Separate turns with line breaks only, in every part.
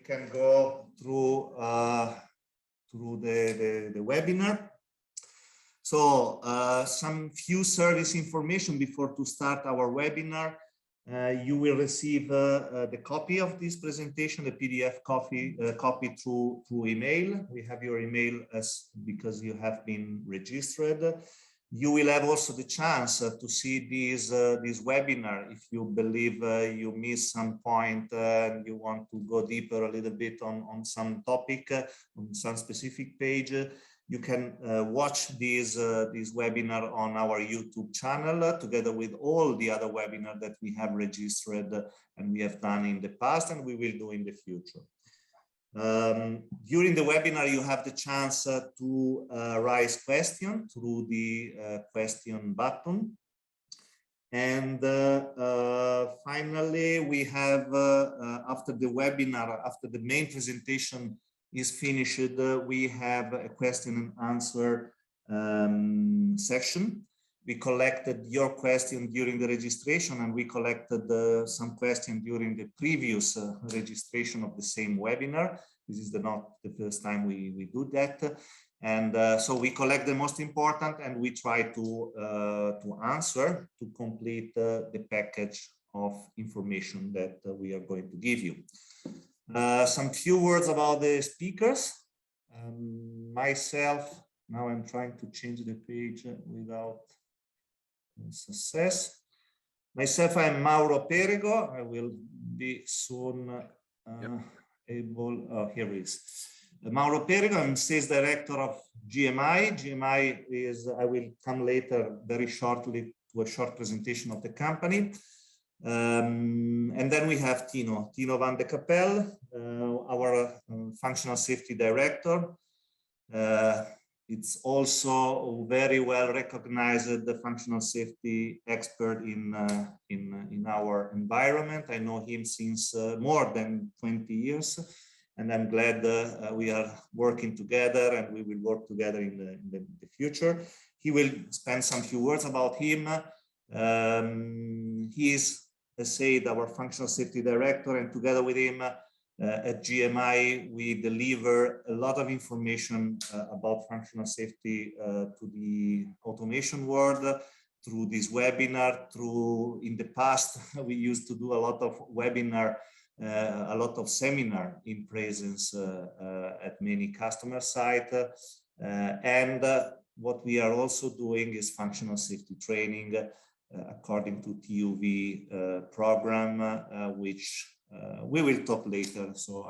can go through the webinar. So some few service information before to start our webinar. You will receive the copy of this presentation, the PDF copy through email. We have your email because you have been registered. You will have also the chance to see this webinar if you believe you missed some point and you want to go deeper a little bit on some topic, on some specific page. You can watch this webinar on our YouTube channel together with all the other webinars that we have registered and we have done in the past and we will do in the future. During the webinar, you have the chance to raise questions through the question button. And finally, we have, after the webinar, after the main presentation is finished, we have a question and answer section. We collected your question during the registration and we collected some questions during the previous registration of the same webinar. This is not the first time we do that. And so we collect the most important and we try to answer to complete the package of information that we are going to give you. Some few words about the speakers. Myself, now I'm trying to change the page without success. Myself, I'm Mauro Perego. I will be soon able, oh, here it is. Mauro Perego, I'm sales director of GMI. GMI is, I will come later very shortly to a short presentation of the company. And then we have Tino van de Capelle, our functional safety director. It's also very well recognized, the functional safety expert in our environment. I know him since more than 20 years, and I'm glad we are working together and we will work together in the future. He will spend some few words about him. He is, as said, our functional safety director, and together with him at GMI, we deliver a lot of information about functional safety to the automation world through this webinar. In the past, we used to do a lot of webinar, a lot of seminar in presence at many customer sites. And what we are also doing is functional safety training according to TUV program, which we will talk later, so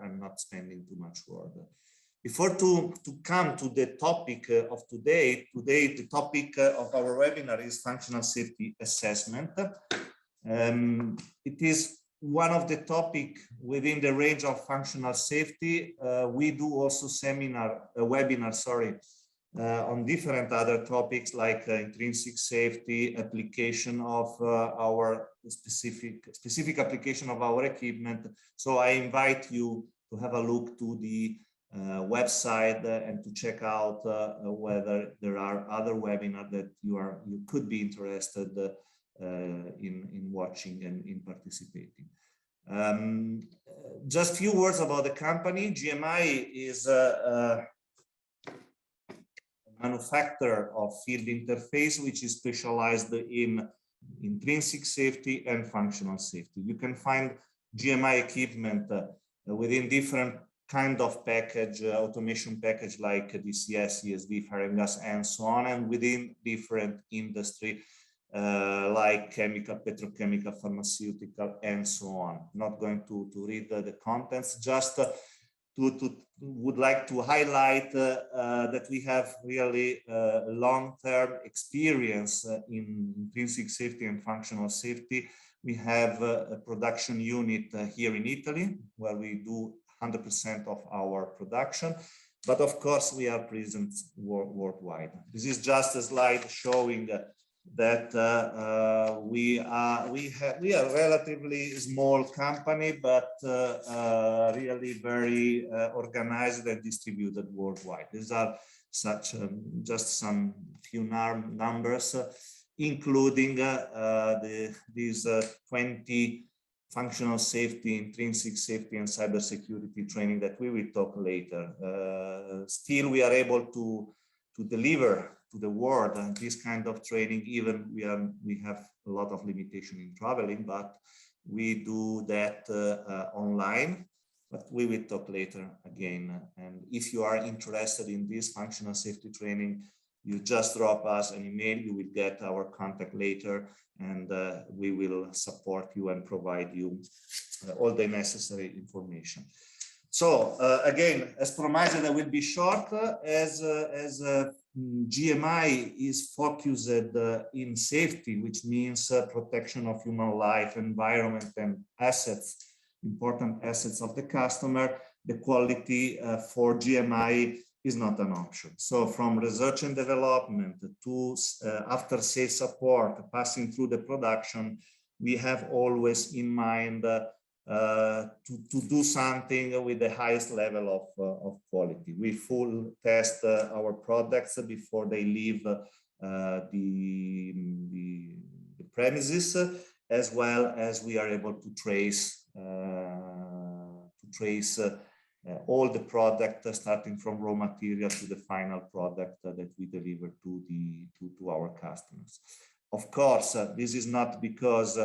I'm not spending too much word. Before to come to the topic of today the topic of our webinar is functional safety assessment. It is one of the topics within the range of functional safety. We do also webinar, on different other topics like intrinsic safety, application of our specific application of our equipment. So I invite you to have a look to the website and to check out whether there are other webinars that you could be interested in watching and in participating. Just a few words about the company. GMI is manufacturer of field interface, which is specialized in intrinsic safety and functional safety. You can find GMI equipment within different kind of package, automation package like DCS, ESD, fire and gas, and so on, and within different industry like chemical, petrochemical, pharmaceutical, and so on. Not going to read the contents, just would like to highlight that we have really long-term experience in intrinsic safety and functional safety. We have a production unit here in Italy where we do 100% of our production, but of course we are present worldwide. This is just a slide showing that we are a relatively small company, but really very organized and distributed worldwide. These are just some few numbers, including these 25 functional safety, intrinsic safety, and cybersecurity training that we will talk later. Still, we are able to deliver to the world this kind of training, even we have a lot of limitation in traveling, but we do that online. But we will talk later again. And if you are interested in this functional safety training, you just drop us an email, you will get our contact later, and we will support you and provide you all the necessary information. So again, as promised, I will be short. As GMI is focused in safety, which means protection of human life, environment, and assets, important assets of the customer, the quality for GMI is not an option. So from research and development to after sales support, passing through the production, we have always in mind to do something with the highest level of quality. We full test our products before they leave the premises, as well as we are able to trace all the product, starting from raw material to the final product that we deliver to our customers. Of course, this is not because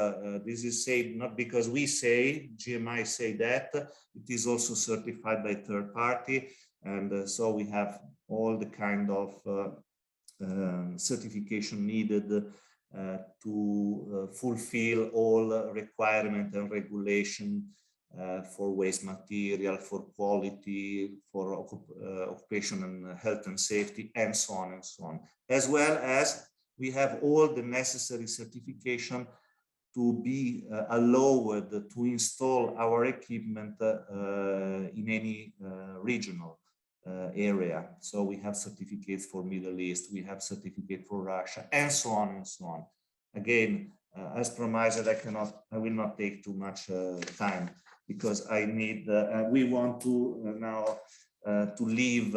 this is said not because we say, GMI say that. It is also certified by third party, and so we have all the kind of certification needed to fulfill all requirement and regulation for waste material, for quality, for occupation and health and safety, and so on and so on. As well as we have all the necessary certification to be allowed to install our equipment in any regional area. So we have certificates for Middle East, we have certificate for Russia, and so on and so on. Again, as promised, I will not take too much time, because I need, we want to now to leave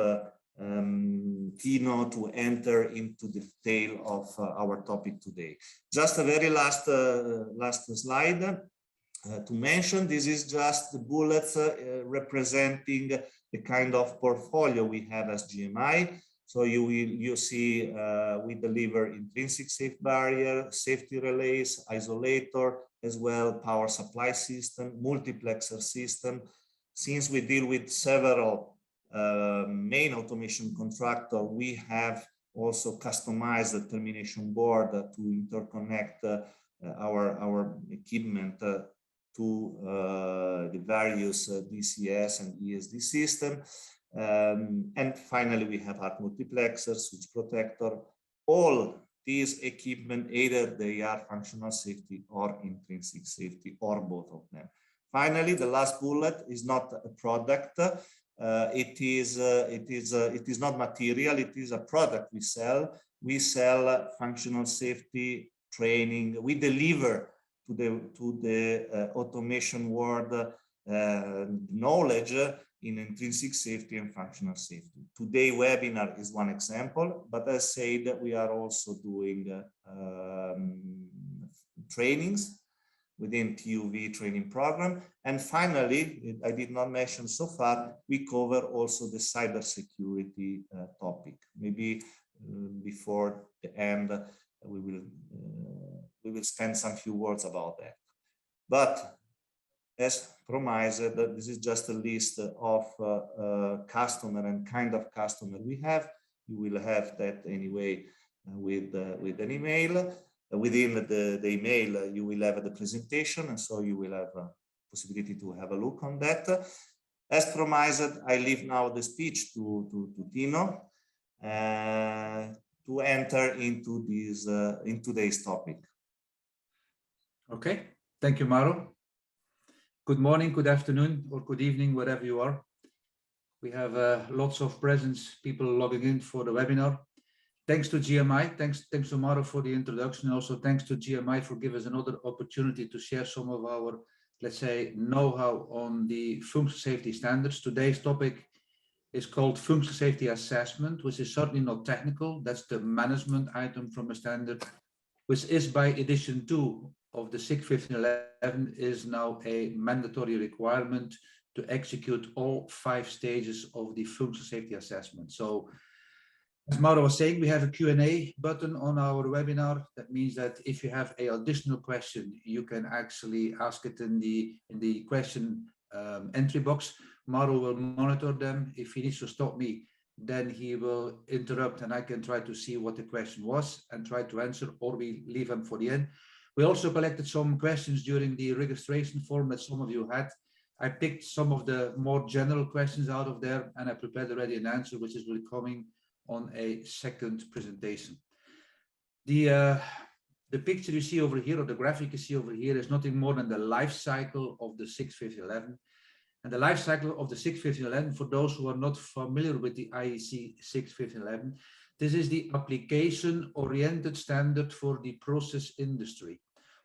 Tino to enter into the detail of our topic today. Just a very last slide to mention. This is just the bullets representing the kind of portfolio we have as GMI. So you see we deliver intrinsic safe barrier, safety relays, isolator, as well power supply system, multiplexer system. Since we deal with several main automation contractor, we have also customized the termination board to interconnect our equipment to the various DCS and ESD system. And finally, we have our multiplexer, switch protector. All these equipment, either they are functional safety or intrinsic safety, or both of them. Finally, the last bullet is not a product. It is not material. It is a product we sell. We sell functional safety training. We deliver to the automation world knowledge in intrinsic safety and functional safety. Today webinar is one example, but as said, we are also doing trainings within TUV training program. And finally, I did not mention so far, we cover also the cybersecurity topic. Maybe before the end, we will spend some few words about that. But as promised, this is just a list of customer and kind of customer we have. You will have that anyway with an email. Within the email, you will have the presentation, and so you will have a possibility to have a look on that. As promised, I leave now the speech to Tino to enter into this in today's topic.
Okay, thank you, Mauro. Good morning, good afternoon, or good evening, wherever you are. We have lots of presence, people logging in for the webinar. Thanks to GMI, thanks to Mauro for the introduction. Also, thanks to GMI for giving us another opportunity to share some of our, let's say, know-how on the functional safety standards. Today's topic is called functional safety assessment, which is certainly not technical. That's the management item from a standard, which is by edition 2 of the SIG 1511 is now a mandatory requirement to execute all 5 stages of the functional safety assessment. So as Mauro was saying, we have a Q&A button on our webinar. That means that if you have an additional question, you can actually ask it in the question entry box. Mauro will monitor them. If he needs to stop me, then he will interrupt and I can try to see what the question was and try to answer, or we leave them for the end. We also collected some questions during the registration form that some of you had. I picked some of the more general questions out of there and I prepared already an answer, which is really coming on a second presentation. The picture you see over here, or the graphic you see over here, is nothing more than the life cycle of the SIG 1511. And the life cycle of the SIG 1511, for those who are not familiar with the IEC SIG 1511, this is the application-oriented standard for the process industry.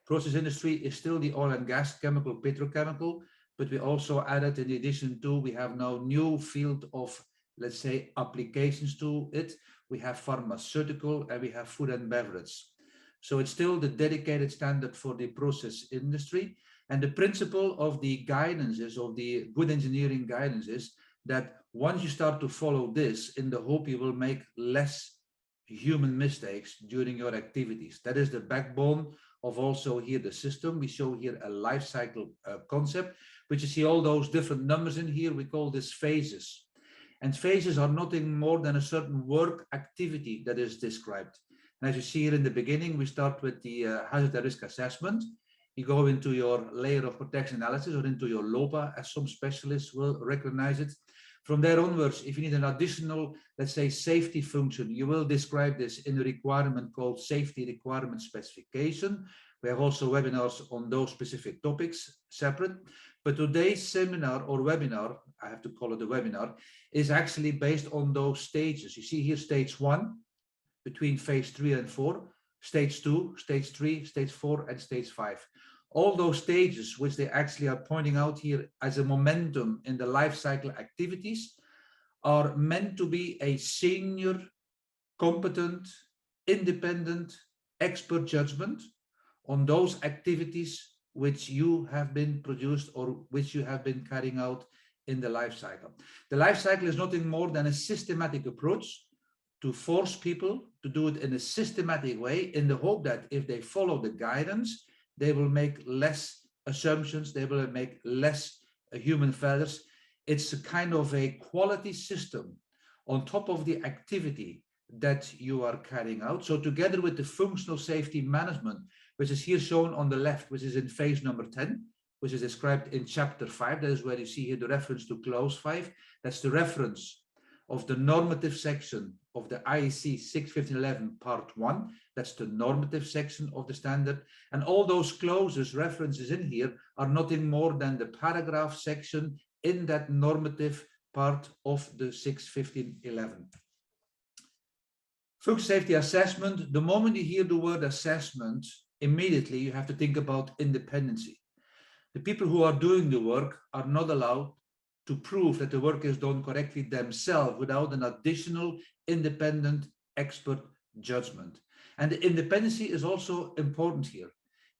Process industry is still the oil and gas, chemical, petrochemical, but we also added, in addition to, we have now new field of, let's say, applications to it. We have pharmaceutical and we have food and beverage. So it's still the dedicated standard for the process industry. And the principle of the guidance is, of the good engineering guidance, is that once you start to follow this, in the hope you will make less human mistakes during your activities. That is the backbone of also here the system. We show here a life cycle concept, which you see all those different numbers in here. We call this phases. And phases are nothing more than a certain work activity that is described. And as you see here in the beginning, we start with the hazard and risk assessment. You go into your layer of protection analysis, or into your LOPA, as some specialists will recognize it. From there onwards, if you need an additional, let's say, safety function, you will describe this in a requirement called safety requirement specification. We have also webinars on those specific topics separate. But today's seminar or webinar, I have to call it a webinar, is actually based on those stages. You see here stage 1, between phase 3 and 4, stage 2, stage 3, stage 4, and stage 5. All those stages, which they actually are pointing out here as a momentum in the life cycle activities, are meant to be a senior, competent, independent, expert judgment on those activities which you have been produced or which you have been carrying out in the life cycle. The life cycle is nothing more than a systematic approach to force people to do it in a systematic way, in the hope that if they follow the guidance, they will make less assumptions, they will make less human failures. It's a kind of a quality system on top of the activity that you are carrying out. So together with the functional safety management, which is here shown on the left, which is in phase number 10, which is described in chapter 5, that is where you see here the reference to clause 5. That's the reference of the normative section of the IEC 61511 part 1. That's the normative section of the standard. And all those clauses, references in here, are nothing more than the paragraph section in that normative part of the 61511. Functional safety assessment, the moment you hear the word assessment, immediately you have to think about independency. The people who are doing the work are not allowed to prove that the work is done correctly themselves without an additional independent expert judgment. And the independency is also important here.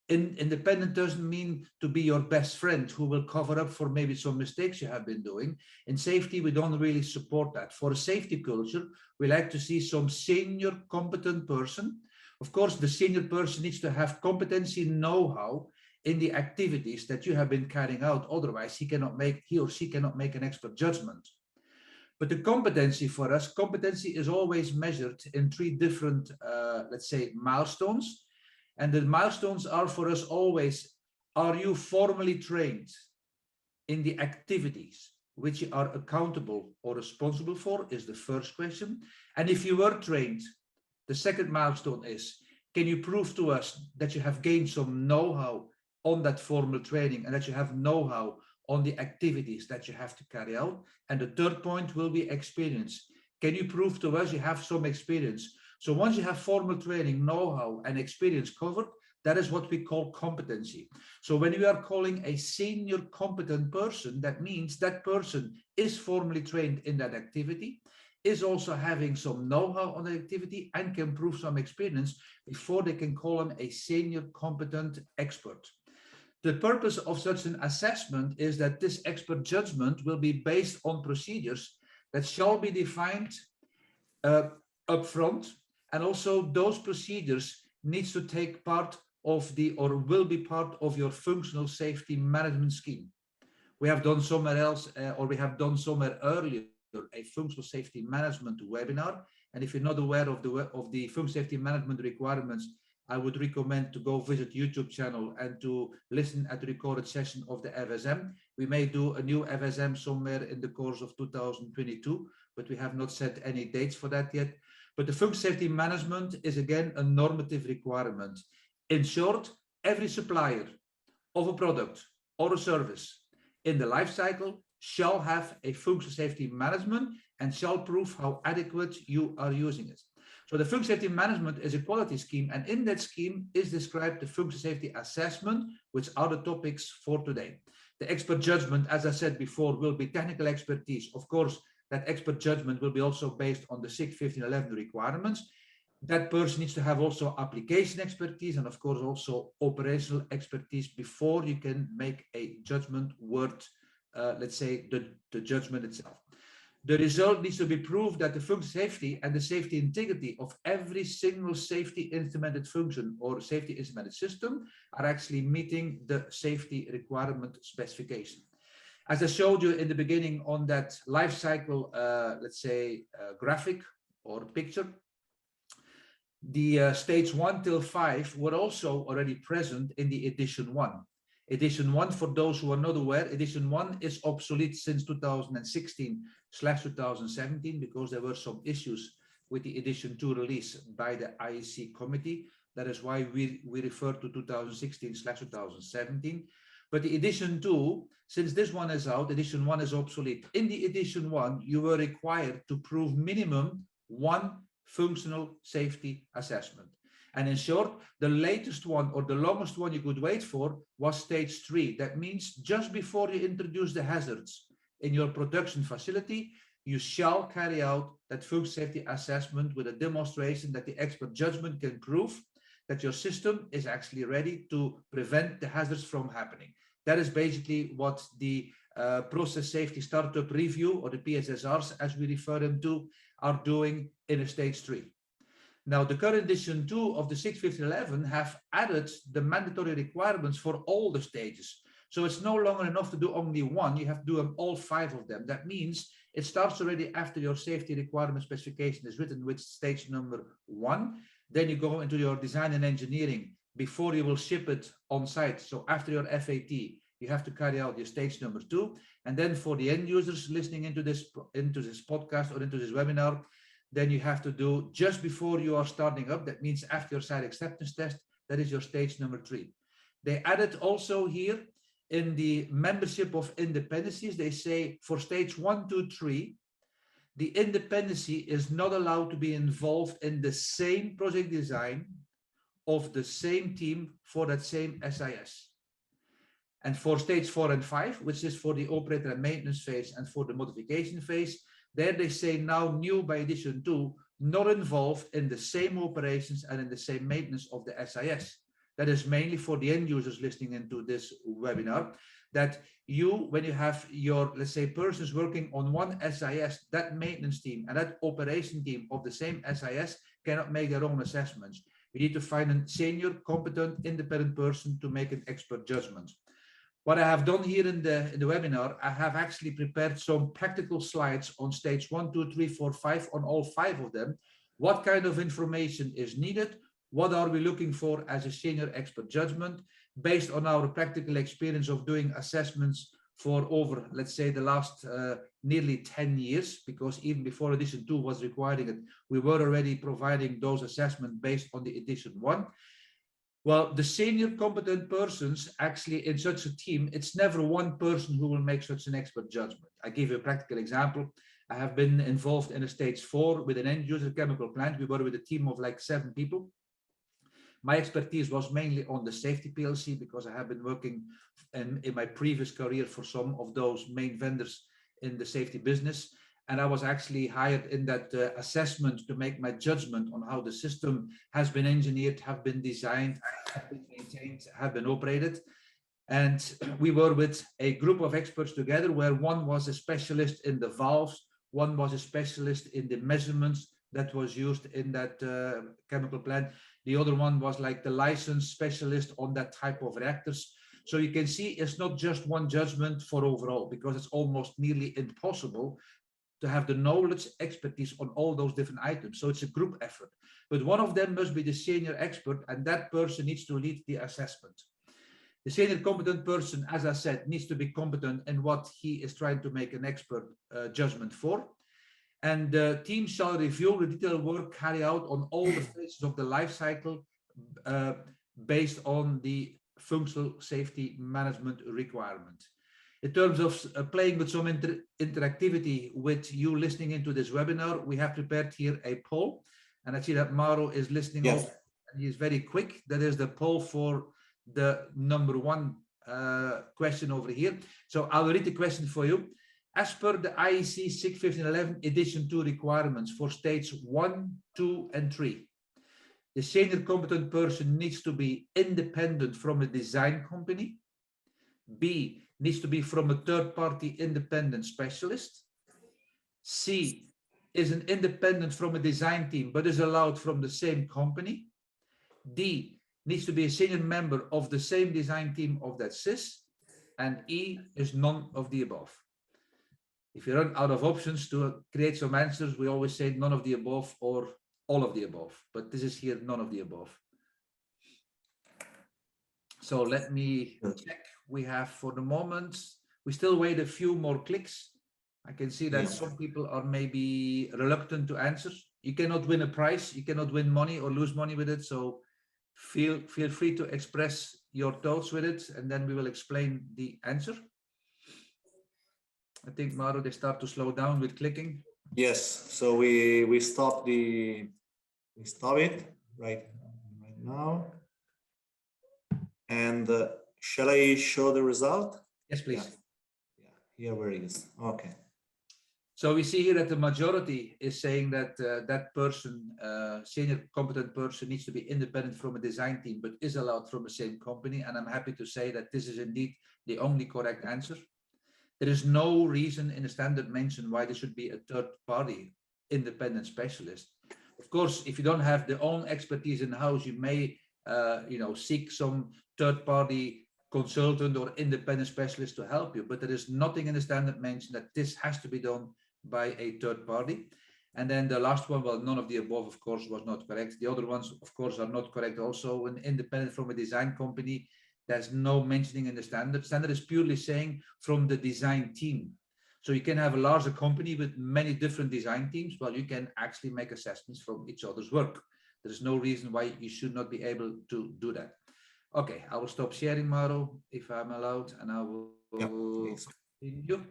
Independent doesn't mean to be your best friend who will cover up for maybe some mistakes you have been doing. In safety, we don't really support that. For a safety culture, we like to see some senior competent person. Of course, the senior person needs to have competency, know-how in the activities that you have been carrying out. Otherwise, he or she cannot make an expert judgment. But the competency for us, competency is always measured in 3 different, let's say, milestones. And the milestones are for us always, are you formally trained in the activities which you are accountable or responsible for, is the first question. And if you were trained, the second milestone is, can you prove to us that you have gained some know-how on that formal training and that you have know-how on the activities that you have to carry out? And the third point will be experience. Can you prove to us you have some experience? So once you have formal training, know-how, and experience covered, that is what we call competency. So when we are calling a senior competent person, that means that person is formally trained in that activity, is also having some know-how on the activity and can prove some experience before they can call him a senior competent expert. The purpose of such an assessment is that this expert judgment will be based on procedures that shall be defined upfront, and also those procedures needs to take part of the, or will be part of your functional safety management scheme. We have done somewhere else, or we have done somewhere earlier, a functional safety management webinar. And if you're not aware of the functional safety management requirements, I would recommend to go visit YouTube channel and to listen at the recorded session of the FSM. We may do a new FSM somewhere in the course of 2022, but we have not set any dates for that yet. But the functional safety management is again a normative requirement. In short, every supplier of a product or a service in the life cycle shall have a functional safety management and shall prove how adequate you are using it. So the functional safety management is a quality scheme, and in that scheme is described the functional safety assessment, which are the topics for today. The expert judgment, as I said before, will be technical expertise. Of course, that expert judgment will be also based on the 6, 15, 11 requirements. That person needs to have also application expertise and of course also operational expertise before you can make a judgment worth, let's say, the judgment itself. The result needs to be proved that the functional safety and the safety integrity of every single safety instrumented function or safety instrumented system are actually meeting the safety requirement specification. As I showed you in the beginning on that life cycle, let's say, graphic or picture, the stage 1 till 5 were also already present in the edition 1. Edition 1, for those who are not aware, edition 1 is obsolete since 2016/2017 because there were some issues with the edition 2 release by the IEC committee. That is why we refer to 2016/2017. But the edition 2, since this one is out, edition 1 is obsolete. In the edition 1, you were required to prove minimum 1 functional safety assessment. And in short, the latest one or the longest one you could wait for was stage 3. That means just before you introduce the hazards in your production facility, you shall carry out that functional safety assessment with a demonstration that the expert judgment can prove that your system is actually ready to prevent the hazards from happening. That is basically what the process safety startup review, or the PSSRs as we refer them to, are doing in a stage 3. Now, the current edition 2 of the 6, 15, 11 have added the mandatory requirements for all the stages. So it's no longer enough to do only one, you have to do them all 5 of them. That means it starts already after your safety requirement specification is written with stage number 1. Then you go into your design and engineering before you will ship it on site. So after your FAT, you have to carry out your stage number 2. And then for the end users listening into this podcast or into this webinar, then you have to do just before you are starting up. That means after your site acceptance test, that is your stage number 3. They added also here in the membership of independencies, they say for stage 1, 2, 3, the independency is not allowed to be involved in the same project design of the same team for that same SIS. And for stage 4 and 5, which is for the operator and maintenance phase and for the modification phase, there they say now new by edition 2, not involved in the same operations and in the same maintenance of the SIS. That is mainly for the end users listening into this webinar, that you, when you have your, let's say, persons working on one SIS, that maintenance team and that operation team of the same SIS cannot make their own assessments. You need to find a senior, competent, independent person to make an expert judgment. What I have done here in the webinar, I have actually prepared some practical slides on stage 1, 2, 3, 4, 5, on all 5 of them. What kind of information is needed? What are we looking for as a senior expert judgment based on our practical experience of doing assessments for over, let's say, the last nearly 10 years, because even before edition 2 was requiring it, we were already providing those assessments based on the edition 1. Well, the senior competent persons actually in such a team, it's never one person who will make such an expert judgment. I give you a practical example. I have been involved in a stage 4 with an end user chemical plant. We were with a team of like 7 people. My expertise was mainly on the safety PLC because I have been working in my previous career for some of those main vendors in the safety business. and I was actually hired in that assessment to make my judgment on how the system has been engineered, have been designed, have been maintained, have been operated. And we were with a group of experts together, where one was a specialist in the valves, one was a specialist in the measurements that was used in that chemical plant. The other one was like the licensed specialist on that type of reactors. So you can see it's not just one judgment for overall, because it's almost nearly impossible to have the knowledge, expertise on all those different items. So it's a group effort. But one of them must be the senior expert, and that person needs to lead the assessment. The senior competent person, as I said, needs to be competent in what he is trying to make an expert judgment for. And the team shall review the detailed work carried out on all the phases of the life cycle based on the functional safety management requirement. In terms of playing with some interactivity with you listening into this webinar, we have prepared here a poll. And I see that Mauro is listening.
Yes.
Also, and he is very quick. That is the poll for the number one question over here. So I'll read the question for you. As per the IEC 61511 edition 2 requirements for stage 1, 2, and 3, the senior competent person needs to be independent from a design company. B, needs to be from a third-party independent specialist. C, is an independent from a design team, but is allowed from the same company. D, needs to be a senior member of the same design team of that SIS. And E, is none of the above. If you run out of options to create some answers, we always say none of the above or all of the above, but this is here none of the above. So let me check. We have, for the moment, we still wait a few more clicks. I can see that some people are maybe reluctant to answer. You cannot win a prize, you cannot win money or lose money with it. So feel free to express your thoughts with it, and then we will explain the answer. I think, Mauro, they start to slow down with clicking.
Yes, so we stop it right now. And shall I show the result?
Yes, please.
Yeah, here where it is. Okay.
So we see here that the majority is saying that that person, senior competent person, needs to be independent from a design team, but is allowed from the same company. And I'm happy to say that this is indeed the only correct answer. There is no reason in the standard mentioned why there should be a third party independent specialist. Of course, if you don't have the own expertise in house, you may seek some third party consultant or independent specialist to help you, but there is nothing in the standard mentioned that this has to be done by a third party. And then the last one, well, none of the above, of course, was not correct. The other ones, of course, are not correct. Also, an independent from a design company, there's no mentioning in the standard. Standard is purely saying from the design team. So you can have a larger company with many different design teams. Well, you can actually make assessments from each other's work. There's no reason why you should not be able to do that. Okay, I will stop sharing, Mauro, if I'm allowed, and I will continue.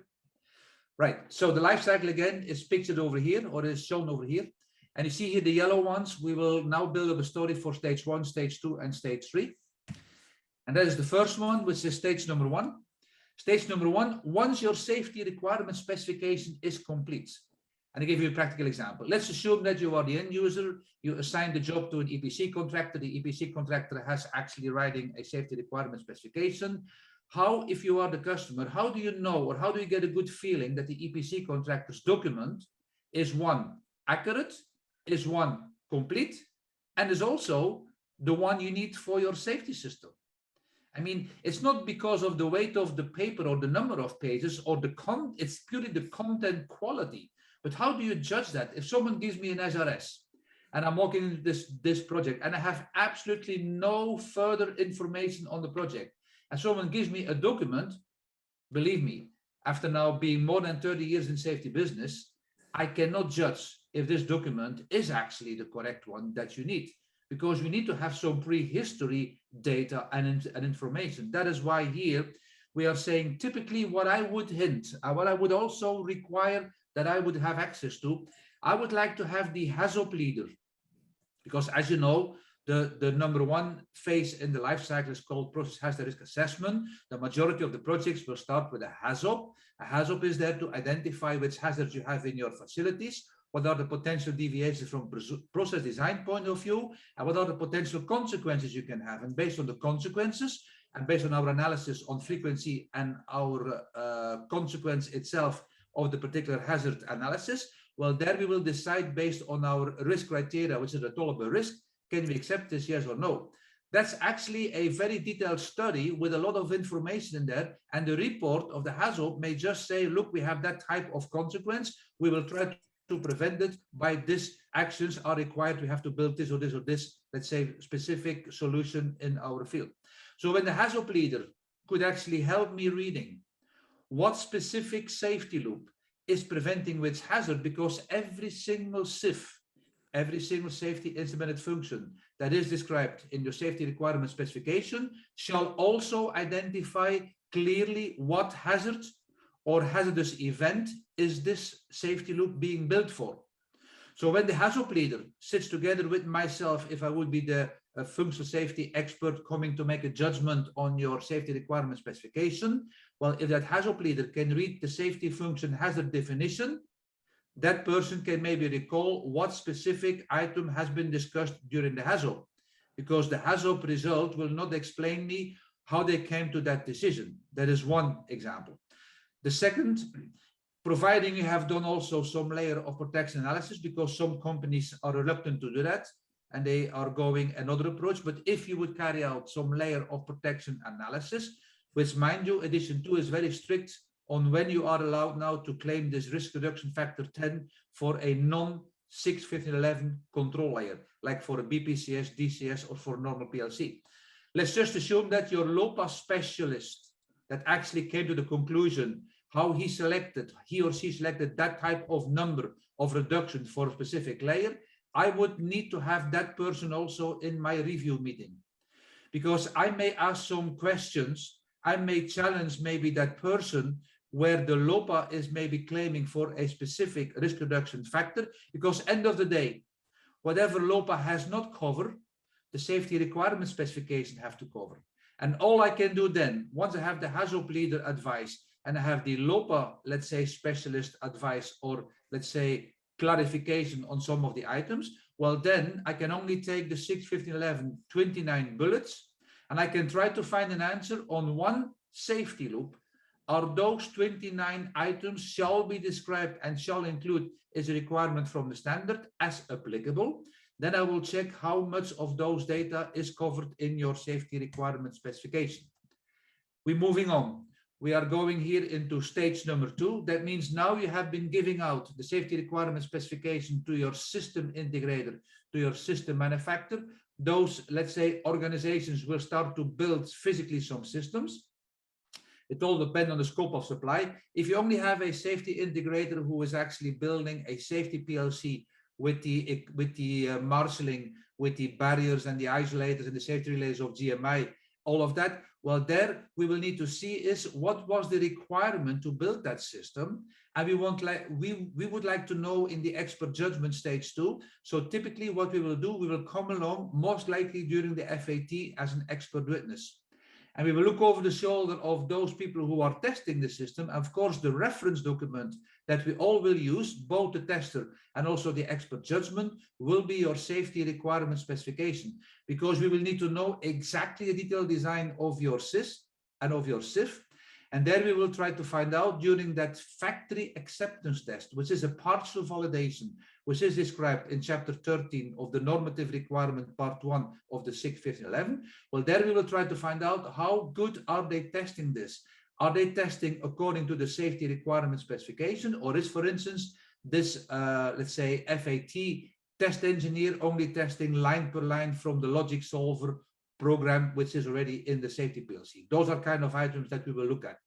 Right, so the life cycle again is pictured over here, or is shown over here. And you see here the yellow ones. We will now build up a story for stage 1, stage 2, and stage 3. And that is the first one, which is stage number 1. Stage number 1, once your safety requirement specification is complete. And I give you a practical example. Let's assume that you are the end user. You assign the job to an EPC contractor. The EPC contractor has actually writing a safety requirement specification. How, if you are the customer, how do you know, or how do you get a good feeling that the EPC contractor's document is, 1, accurate, is 1, complete, and is also the one you need for your safety system? I mean, it's not because of the weight of the paper or the number of pages or it's purely the content quality. But how do you judge that? If someone gives me an SRS and I'm working in this project and I have absolutely no further information on the project, and someone gives me a document, believe me, after now being more than 30 years in safety business, I cannot judge if this document is actually the correct one that you need, because we need to have some prehistory data and information. That is why here we are saying typically what I would hint, what I would also require that I would have access to, I would like to have the HAZOP leader, because as you know, The number one phase in the life cycle is called process hazard risk assessment. The majority of the projects will start with a HAZOP. A HAZOP is there to identify which hazards you have in your facilities, what are the potential deviations from process design point of view, and what are the potential consequences you can have. And based on the consequences, and based on our analysis on frequency and our consequence itself of the particular hazard analysis, well, there we will decide based on our risk criteria, which is a tolerable risk, can we accept this, yes or no? That's actually a very detailed study with a lot of information in there. And the report of the HAZOP may just say, look, we have that type of consequence. We will try to prevent it by this actions are required. We have to build this or this or this, let's say, specific solution in our field. So when the HAZOP leader could actually help me reading what specific safety loop is preventing which hazard, because every single SIF, every single safety implemented function that is described in your safety requirement specification shall also identify clearly what hazard or hazardous event is this safety loop being built for. So when the HAZOP leader sits together with myself, if I would be the functional safety expert coming to make a judgment on your safety requirement specification, well, if that HAZOP leader can read the safety function hazard definition, that person can maybe recall what specific item has been discussed during the HAZOP, because the HAZOP result will not explain me how they came to that decision. That is one example. The second, providing you have done also some layer of protection analysis, because some companies are reluctant to do that and they are going another approach. But if you would carry out some layer of protection analysis, which mind you, edition 2 is very strict on when you are allowed now to claim this risk reduction factor 10 for a non-61511 control layer, like for a BPCS, DCS, or for normal PLC. Let's just assume that your LOPA specialist that actually came to the conclusion how he or she selected that type of number of reduction for a specific layer, I would need to have that person also in my review meeting, because I may ask some questions, I may challenge maybe that person where the LOPA is maybe claiming for a specific risk reduction factor, because end of the day, whatever LOPA has not covered, the safety requirement specification have to cover. And all I can do then, once I have the HAZOP leader advice and I have the LOPA, let's say, specialist advice, or let's say clarification on some of the items, well, then I can only take the 61511 29 bullets and I can try to find an answer on one safety loop. Are those 29 items shall be described and shall include is a requirement from the standard as applicable? Then I will check how much of those data is covered in your safety requirement specification. We're moving on. We are going here into stage number 2. That means now you have been giving out the safety requirement specification to your system integrator, to your system manufacturer. Those, let's say, organizations will start to build physically some systems. It all depends on the scope of supply. If you only have a safety integrator who is actually building a safety PLC with the marshalling, with the barriers and the isolators and the safety relays of GMI, all of that, well, there we will need to see is what was the requirement to build that system, and we would like to know in the expert judgment stage too. So typically, what we will do, we will come along most likely during the FAT as an expert witness. And we will look over the shoulder of those people who are testing the system. Of course, the reference document that we all will use, both the tester and also the expert judgment, will be your safety requirement specification, because we will need to know exactly the detailed design of your SIS and of your SIF. And there we will try to find out during that factory acceptance test, which is a partial validation, which is described in chapter 13 of the normative requirement part 1 of the 61511. Well, there we will try to find out how good are they testing this. Are they testing according to the safety requirement specification, or is, for instance, this, let's say, FAT test engineer only testing line per line from the logic solver program, which is already in the safety PLC? Those are kind of items that we will look at.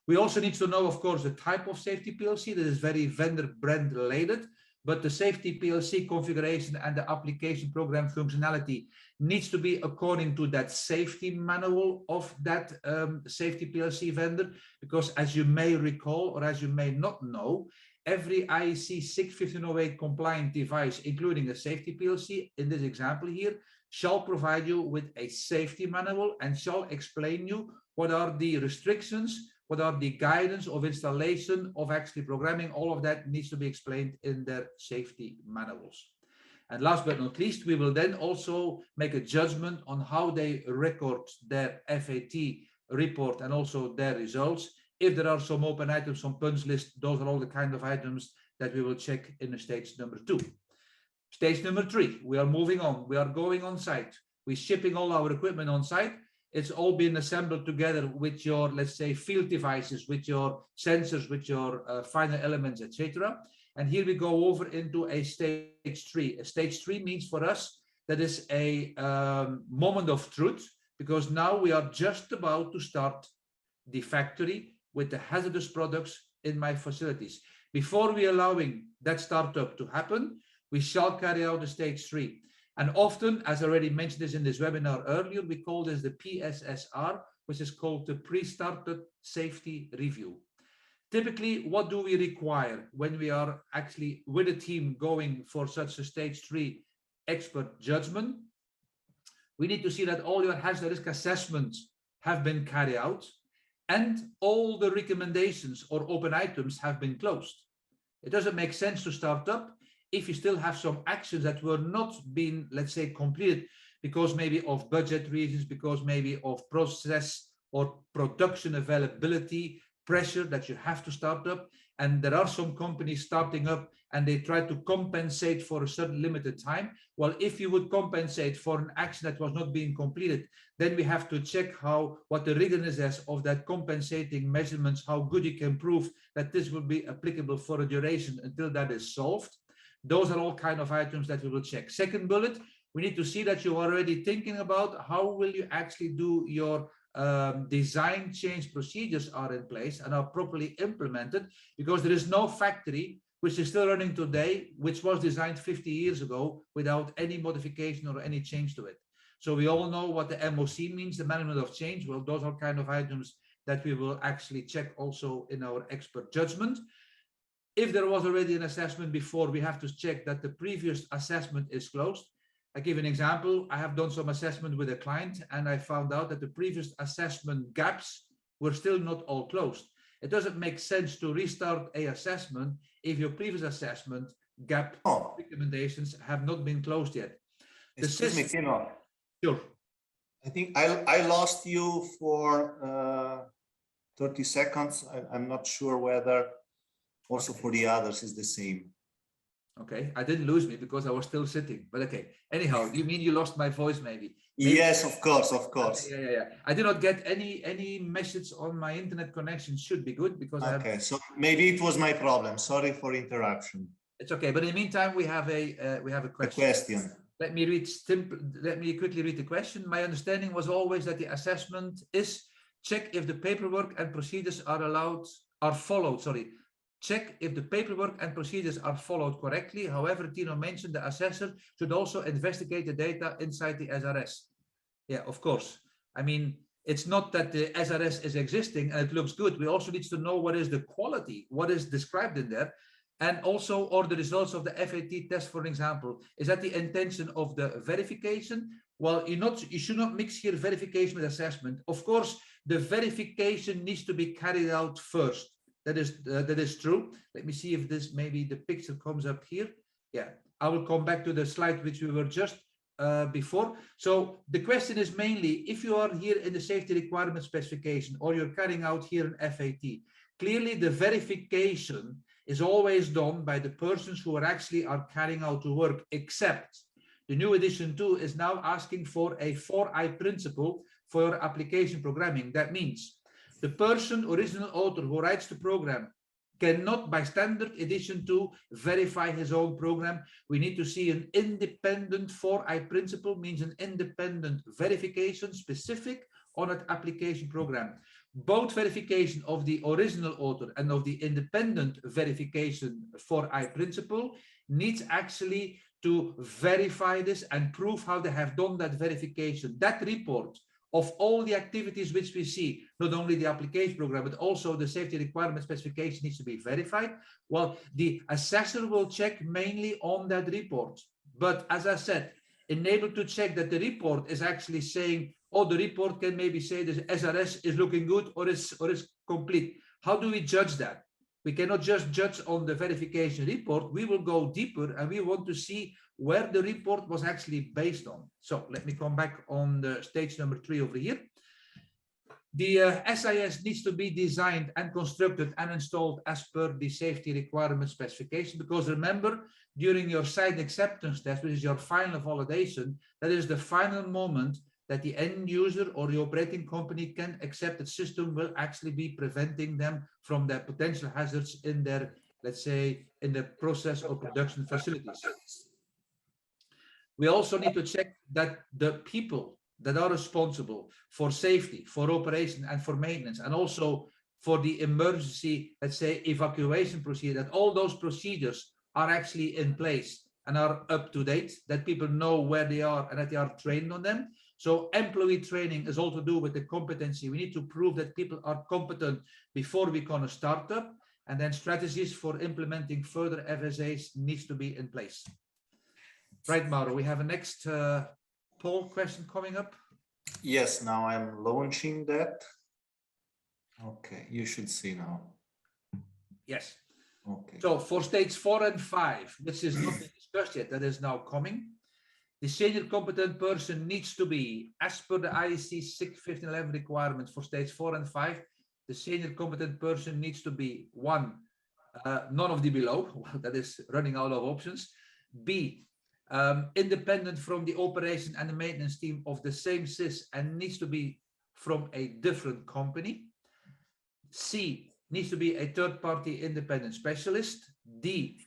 We also need to know, of course, the type of safety PLC that is very vendor brand related, but the safety PLC configuration and the application program functionality needs to be according to that safety manual of that safety PLC vendor, because as you may recall, or as you may not know, every IEC 61508 compliant device, including a safety PLC, in this example here, shall provide you with a safety manual and shall explain you what are the restrictions, what are the guidance of installation, of actually programming. All of that needs to be explained in their safety manuals. And last but not least, we will then also make a judgment on how they record their FAT report and also their results. If there are some open items on punch list, those are all the kind of items that we will check in the stage number 2. Stage number 3, we are moving on. We are going on site. We're shipping all our equipment on site. It's all been assembled together with your, let's say, field devices, with your sensors, with your final elements, etc. And here we go over into a stage 3. A stage 3 means for us that is a moment of truth, because now we are just about to start the factory with the hazardous products in my facilities. Before we allowing that startup to happen, we shall carry out the stage 3. And often, as I already mentioned this in this webinar earlier, we call this the PSSR, which is called the Pre-Startup Safety Review. Typically, what do we require when we are actually with a team going for such a stage 3 expert judgment? We need to see that all your hazard risk assessments have been carried out and all the recommendations or open items have been closed. It doesn't make sense to start up if you still have some actions that were not being, let's say, completed because maybe of budget reasons, because maybe of process or production availability pressure that you have to start up. And there are some companies starting up and they try to compensate for a certain limited time. Well, if you would compensate for an action that was not being completed, then we have to check what the rigorousness is of that compensating measurements, how good you can prove that this will be applicable for a duration until that is solved. Those are all kind of items that we will check. Second bullet, we need to see that you're already thinking about how will you actually do your design change procedures are in place and are properly implemented, because there is no factory which is still running today, which was designed 50 years ago without any modification or any change to it. So we all know what the MOC means, the management of change. Well, those are kind of items that we will actually check also in our expert judgment. If there was already an assessment before, we have to check that the previous assessment is closed. I give an example. I have done some assessment with a client and I found out that the previous assessment gaps were still not all closed. It doesn't make sense to restart a assessment if your previous assessment gap recommendations have not been closed yet.
Excuse me, Kino.
Sure.
I think I lost you for 30 seconds. I'm not sure whether also for the others is the same.
Okay, I didn't lose me because I was still sitting, but okay. Anyhow, you mean you lost my voice maybe?
Yes, of course, of course.
Yeah. I did not get any message on my internet connection. Should be good because
okay, so maybe it was my problem. Sorry for interruption.
It's okay, but in the meantime, we have a question. Let me quickly read the question. My understanding was always that the assessment is check if the paperwork and procedures are followed. Check if the paperwork and procedures are followed correctly. However, Tino mentioned the assessor should also investigate the data inside the SRS. Yeah, of course. I mean, it's not that the SRS is existing and it looks good. We also need to know what is the quality, what is described in there. And also, or the results of the FAT test, for example, is that the intention of the verification? Well, you should not mix here verification with assessment. Of course, the verification needs to be carried out first. That is true. Let me see if this maybe the picture comes up here. Yeah, I will come back to the slide which we were just before. So the question is mainly if you are here in the safety requirement specification or you're carrying out here an FAT, clearly the verification is always done by the persons who are carrying out the work, except the new edition 2 is now asking for a 4I principle for your application programming. That means the person, original author who writes the program cannot, by standard edition 2, verify his own program. We need to see an independent 4I principle, means an independent verification specific on an application program. Both verification of the original author and of the independent verification 4I principle needs actually to verify this and prove how they have done that verification. That report of all the activities which we see, not only the application program, but also the safety requirement specification needs to be verified. Well, the assessor will check mainly on that report. But as I said, enable to check that the report is actually saying, oh, the report can maybe say the SRS is looking good or is complete. How do we judge that? We cannot just judge on the verification report. We will go deeper and we want to see where the report was actually based on. So let me come back on the stage number 3 over here. The SIS needs to be designed and constructed and installed as per the safety requirement specification, because remember, during your site acceptance test, which is your final validation, that is the final moment that the end user or the operating company can accept that system will actually be preventing them from their potential hazards in their, let's say, in the process or production facilities. We also need to check that the people that are responsible for safety, for operation and for maintenance, and also for the emergency, let's say, evacuation procedure, that all those procedures are actually in place and are up to date, that people know where they are and that they are trained on them. So employee training is all to do with the competency. We need to prove that people are competent before we can start up, and then strategies for implementing further FSAs needs to be in place. Right, Mauro, we have a next poll question coming up.
Yes, now I'm launching that. Okay, you should see now.
Yes.
Okay.
So for stage 4 and 5, which is not been discussed yet, that is now coming. The senior competent person needs to be, as per the IEC 61511 requirements for stage 4 and 5, the senior competent person needs to be 1, none of the below, that is running out of options. B, independent from the operation and the maintenance team of the same SIS and needs to be from a different company. C, needs to be a third-party independent specialist. D,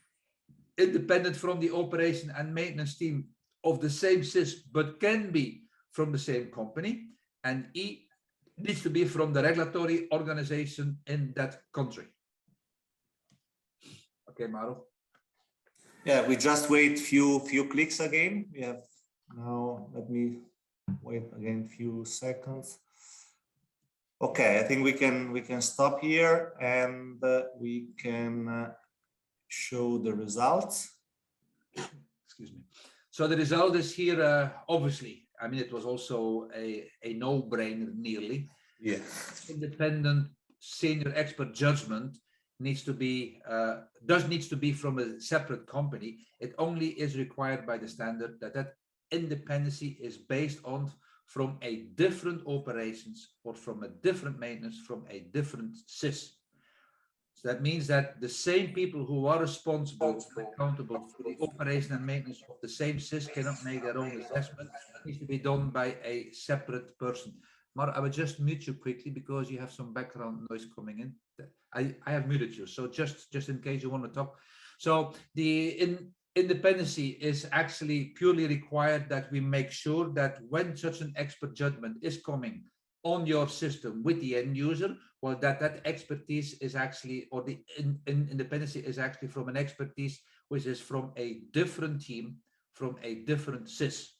independent from the operation and maintenance team of the same SIS but can be from the same company. And E, needs to be from the regulatory organization in that country. Okay, Mauro.
Yeah, we just wait few clicks again. We have now, let me wait again few seconds. Okay, I think we can stop here and we can show the results.
Excuse me. So the result is here, obviously. I mean, it was also a no-brainer nearly.
Yeah.
Independent senior expert judgment needs to be needs to be from a separate company. It only is required by the standard that independency is based on from a different operations or from a different maintenance from a different SIS. So that means that the same people who are responsible and accountable for the operation and maintenance of the same SIS cannot make their own assessment. It needs to be done by a separate person. Mar, I will just mute you quickly because you have some background noise coming in. I have muted you, so just in case you want to talk. So the independency is actually purely required that we make sure that when such an expert judgment is coming on your system with the end user, well, that expertise is actually, or the independency is actually from an expertise which is from a different team, from a different SIS.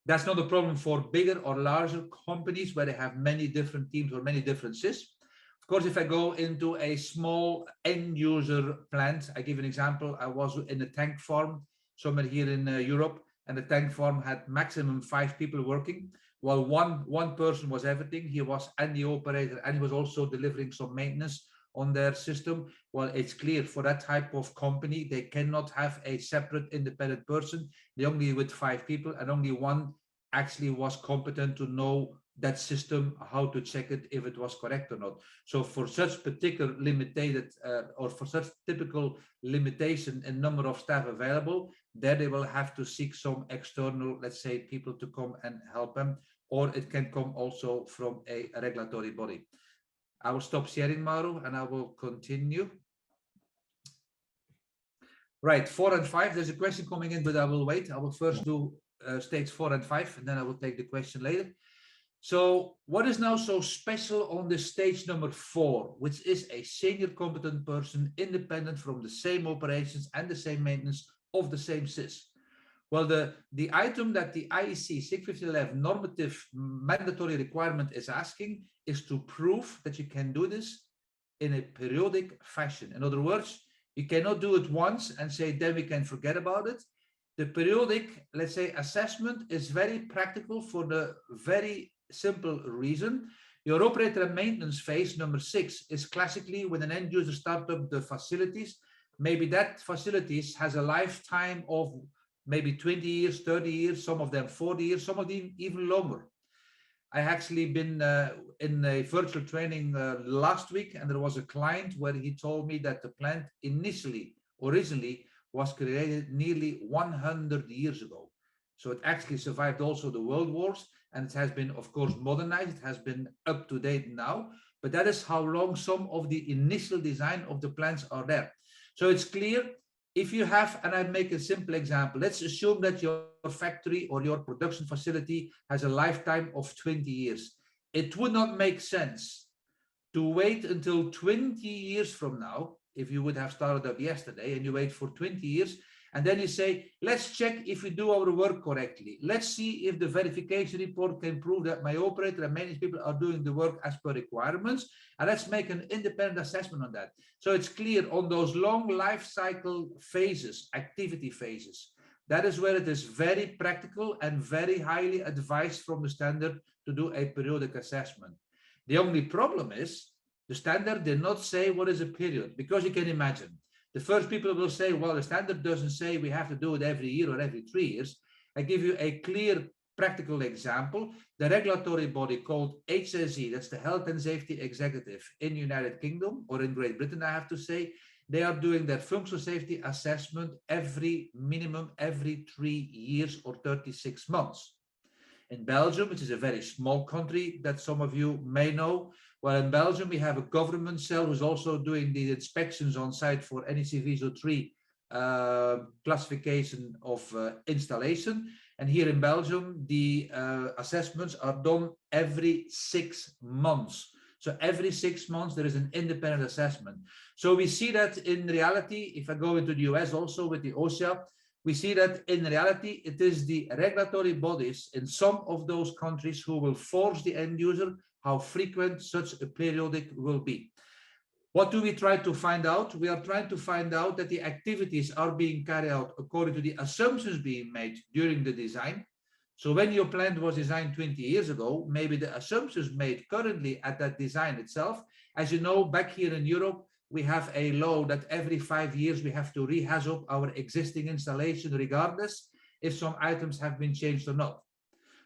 That's not a problem for bigger or larger companies where they have many different teams or many different SIS. Of course, if I go into a small end user plant, I give an example. I was in a tank farm somewhere here in Europe, and the tank farm had maximum 5 people working. Well, one person was everything. He was the operator, and he was also delivering some maintenance on their system. Well, it's clear for that type of company, they cannot have a separate independent person. They only with 5 people, and only one actually was competent to know that system, how to check it, if it was correct or not. So for such particular limited or for such typical limitation in number of staff available, there they will have to seek some external, let's say, people to come and help them, or it can come also from a regulatory body. I will stop sharing, Mauro, and I will continue. Right, 4 and 5, there's a question coming in, but I will wait. I will first do stage 4 and 5, and then I will take the question later. So what is now so special on the stage number 4, which is a senior competent person independent from the same operations and the same maintenance of the same SIS? Well, the item that the IEC 61511 normative mandatory requirement is asking is to prove that you can do this in a periodic fashion. In other words, you cannot do it once and say, then we can forget about it. the periodic, let's say, assessment is very practical for the very simple reason. Your operator and maintenance phase, number 6, is classically when an end user starts up the facilities. Maybe that facilities has a lifetime of maybe 20 years, 30 years, some of them 40 years, some of them even longer. I actually been in a virtual training last week, and there was a client where he told me that the plant originally was created nearly 100 years ago. So it actually survived also the world wars, and it has been, of course, modernized. It has been up to date now, but that is how long some of the initial design of the plants are there. So it's clear if you have, and I make a simple example, let's assume that your factory or your production facility has a lifetime of 20 years. It would not make sense to wait until 20 years from now, if you would have started up yesterday and you wait for 20 years, and then you say, let's check if we do our work correctly. Let's see if the verification report can prove that my operator and maintenance people are doing the work as per requirements. And let's make an independent assessment on that. So it's clear on those long life cycle phases, activity phases, that is where it is very practical and very highly advised from the standard to do a periodic assessment. The only problem is the standard did not say what is a period, because you can imagine the first people will say, well, the standard doesn't say we have to do it every year or every 3 years. I give you a clear practical example. The regulatory body called HSE, that's the Health and Safety Executive in the United Kingdom, or in Great Britain, I have to say, they are doing their functional safety assessment minimum every 3 years or 36 months. In Belgium, which is a very small country that some of you may know, well, in Belgium, we have a government cell who's also doing the inspections on site for NEC VISO 3 classification of installation. And here in Belgium, the assessments are done every 6 months. So every 6 months, there is an independent assessment. So we see that in reality, if I go into the US also with the OSHA, we see that in reality, it is the regulatory bodies in some of those countries who will force the end user how frequent such a periodic will be. What do we try to find out? We are trying to find out that the activities are being carried out according to the assumptions being made during the design. So when your plant was designed 20 years ago, maybe the assumptions made currently at that design itself, as you know, back here in Europe, we have a law that every 5 years we have to rehash up our existing installation regardless if some items have been changed or not.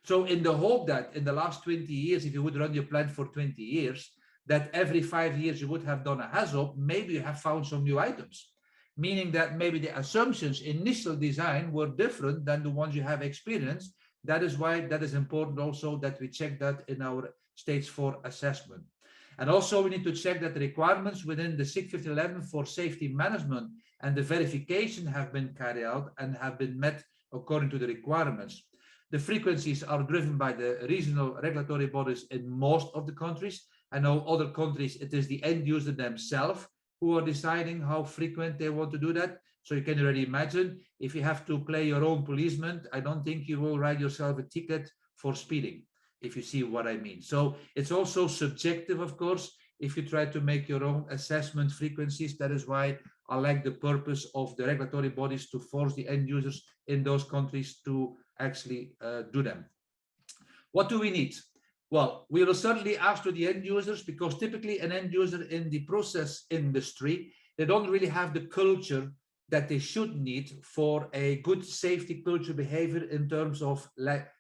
So in the hope that in the last 20 years, if you would run your plant for 20 years, that every 5 years you would have done a HAZOP, maybe you have found some new items, meaning that maybe the assumptions initial design were different than the ones you have experienced. That is why that is important also that we check that in our stage 4 assessment. And also we need to check that the requirements within the SIG 1511 for safety management and the verification have been carried out and have been met according to the requirements. The frequencies are driven by the regional regulatory bodies in most of the countries. I know other countries, it is the end user themselves who are deciding how frequent they want to do that. So you can already imagine if you have to play your own policeman, I don't think you will write yourself a ticket for speeding, if you see what I mean. So it's also subjective, of course, if you try to make your own assessment frequencies. That is why I like the purpose of the regulatory bodies to force the end users in those countries to actually do them. What do we need? Well, we will certainly ask to the end users, because typically an end user in the process industry, they don't really have the culture that they should need for a good safety culture behavior in terms of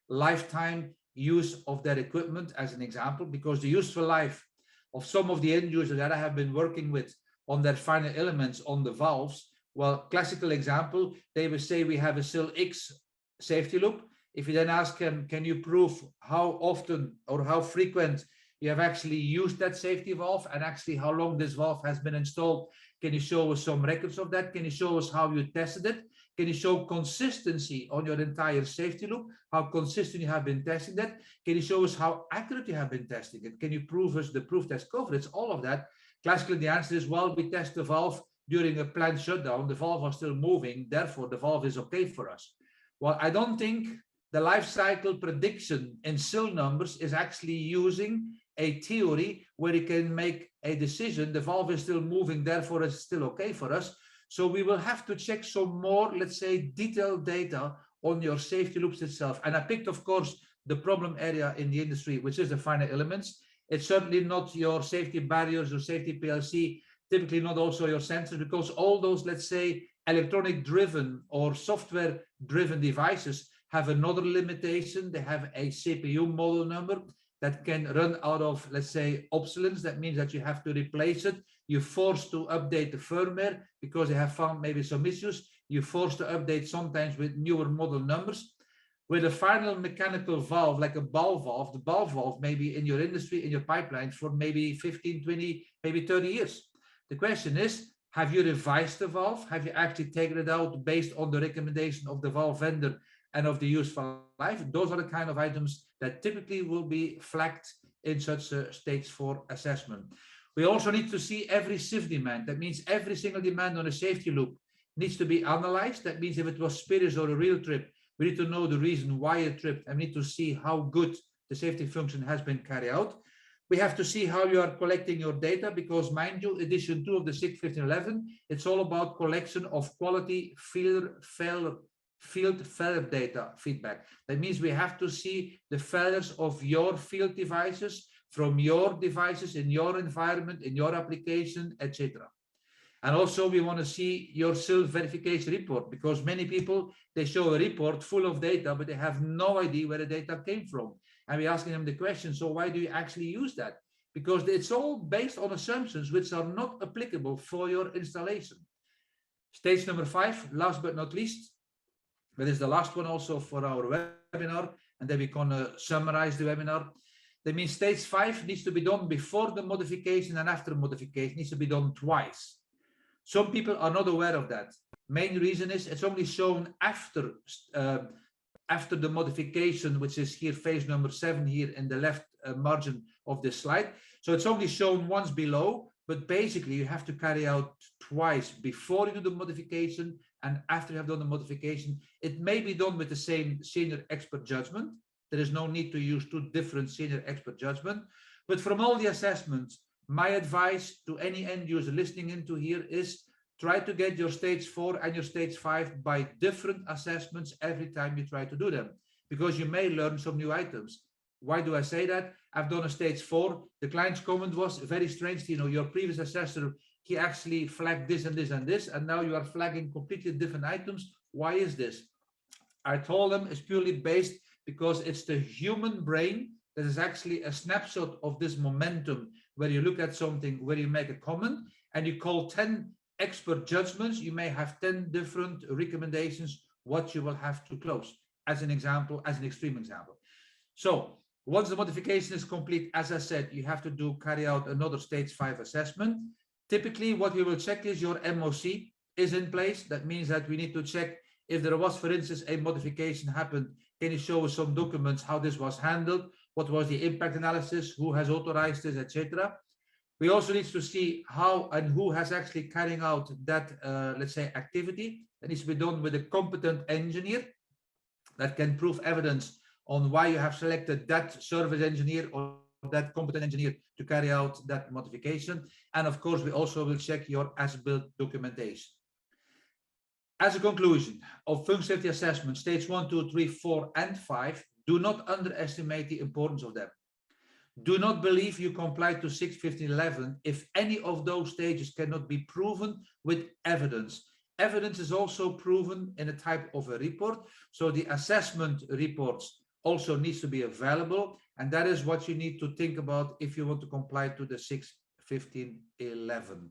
lifetime use of their equipment, as an example, because the useful life of some of the end users that I have been working with on their final elements on the valves, well, classical example, they will say we have a SIL X safety loop. If you then ask them, can you prove how often or how frequent you have actually used that safety valve and actually how long this valve has been installed? Can you show us some records of that? Can you show us how you tested it? Can you show consistency on your entire safety loop? How consistent you have been testing that? Can you show us how accurate you have been testing it? Can you prove us the proof test coverage? All of that. Classically, the answer is, well, we test the valve during a plant shutdown. The valve was still moving. Therefore, the valve is okay for us. Well, I don't think the life cycle prediction in SIL numbers is actually using a theory where you can make a decision. The valve is still moving, therefore it's still okay for us. So we will have to check some more, let's say, detailed data on your safety loops itself. And I picked, of course, the problem area in the industry, which is the finite elements. It's certainly not your safety barriers or safety PLC, typically not also your sensors, because all those, let's say, electronic driven or software driven devices have another limitation. They have a CPU model number that can run out of, let's say, obsolescence. That means that you have to replace it. You're forced to update the firmware because they have found maybe some issues. You're forced to update sometimes with newer model numbers. With a final mechanical valve, like a ball valve, the ball valve may be in your industry, in your pipelines for maybe 15, 20, maybe 30 years. The question is, have you revised the valve? Have you actually taken it out based on the recommendation of the valve vendor and of the useful life? Those are the kind of items that typically will be flagged in such a stage 4 assessment. We also need to see every SIF demand. That means every single demand on a safety loop needs to be analyzed. That means if it was spurious or a real trip, we need to know the reason why it tripped, and we need to see how good the safety function has been carried out. We have to see how you are collecting your data, because mind you, edition 2 of the SIG 1511, it's all about collection of quality field failure data feedback. That means we have to see the failures of your field devices from your devices in your environment, in your application, etc. And also we want to see your self-verification report, because many people, they show a report full of data, but they have no idea where the data came from. And we're asking them the question, so why do you actually use that? Because it's all based on assumptions which are not applicable for your installation. Stage number 5, last but not least, that is the last one also for our webinar, and then we're going to summarize the webinar. That means stage 5 needs to be done before the modification and after modification. It needs to be done twice. Some people are not aware of that. Main reason is it's only shown after the modification, which is here phase number 7 here in the left margin of this slide. So it's only shown once below, but basically you have to carry out twice before you do the modification and after you have done the modification. It may be done with the same senior expert judgment. There is no need to use 2 different senior expert judgment. But from all the assessments, my advice to any end user listening into here is try to get your stage 4 and your stage 5 by different assessments every time you try to do them, because you may learn some new items. Why do I say that? I've done a stage 4. The client's comment was very strange. You know, your previous assessor, he actually flagged this and this and this, and now you are flagging completely different items. Why is this? I told them it's purely based because it's the human brain that is actually a snapshot of this momentum, where you look at something, where you make a comment, and you call 10 expert judgments. You may have 10 different recommendations what you will have to close, as an example, as an extreme example. So once the modification is complete, as I said, you have to carry out another stage 5 assessment. Typically, what we will check is your MOC is in place. That means that we need to check if there was, for instance, a modification happened. Can you show us some documents how this was handled? What was the impact analysis? Who has authorized this, etc. We also need to see how and who has actually carrying out that, let's say, activity. That needs to be done with a competent engineer that can prove evidence on why you have selected that service engineer or that competent engineer to carry out that modification. And of course, we also will check your as-built documentation. As a conclusion of function safety assessment, stage 1, 2, 3, 4, and 5, do not underestimate the importance of them. Do not believe you comply to 6.15.11 if any of those stages cannot be proven with evidence. Evidence is also proven in a type of a report. So the assessment reports also needs to be available. And that is what you need to think about if you want to comply to the 6.15.11.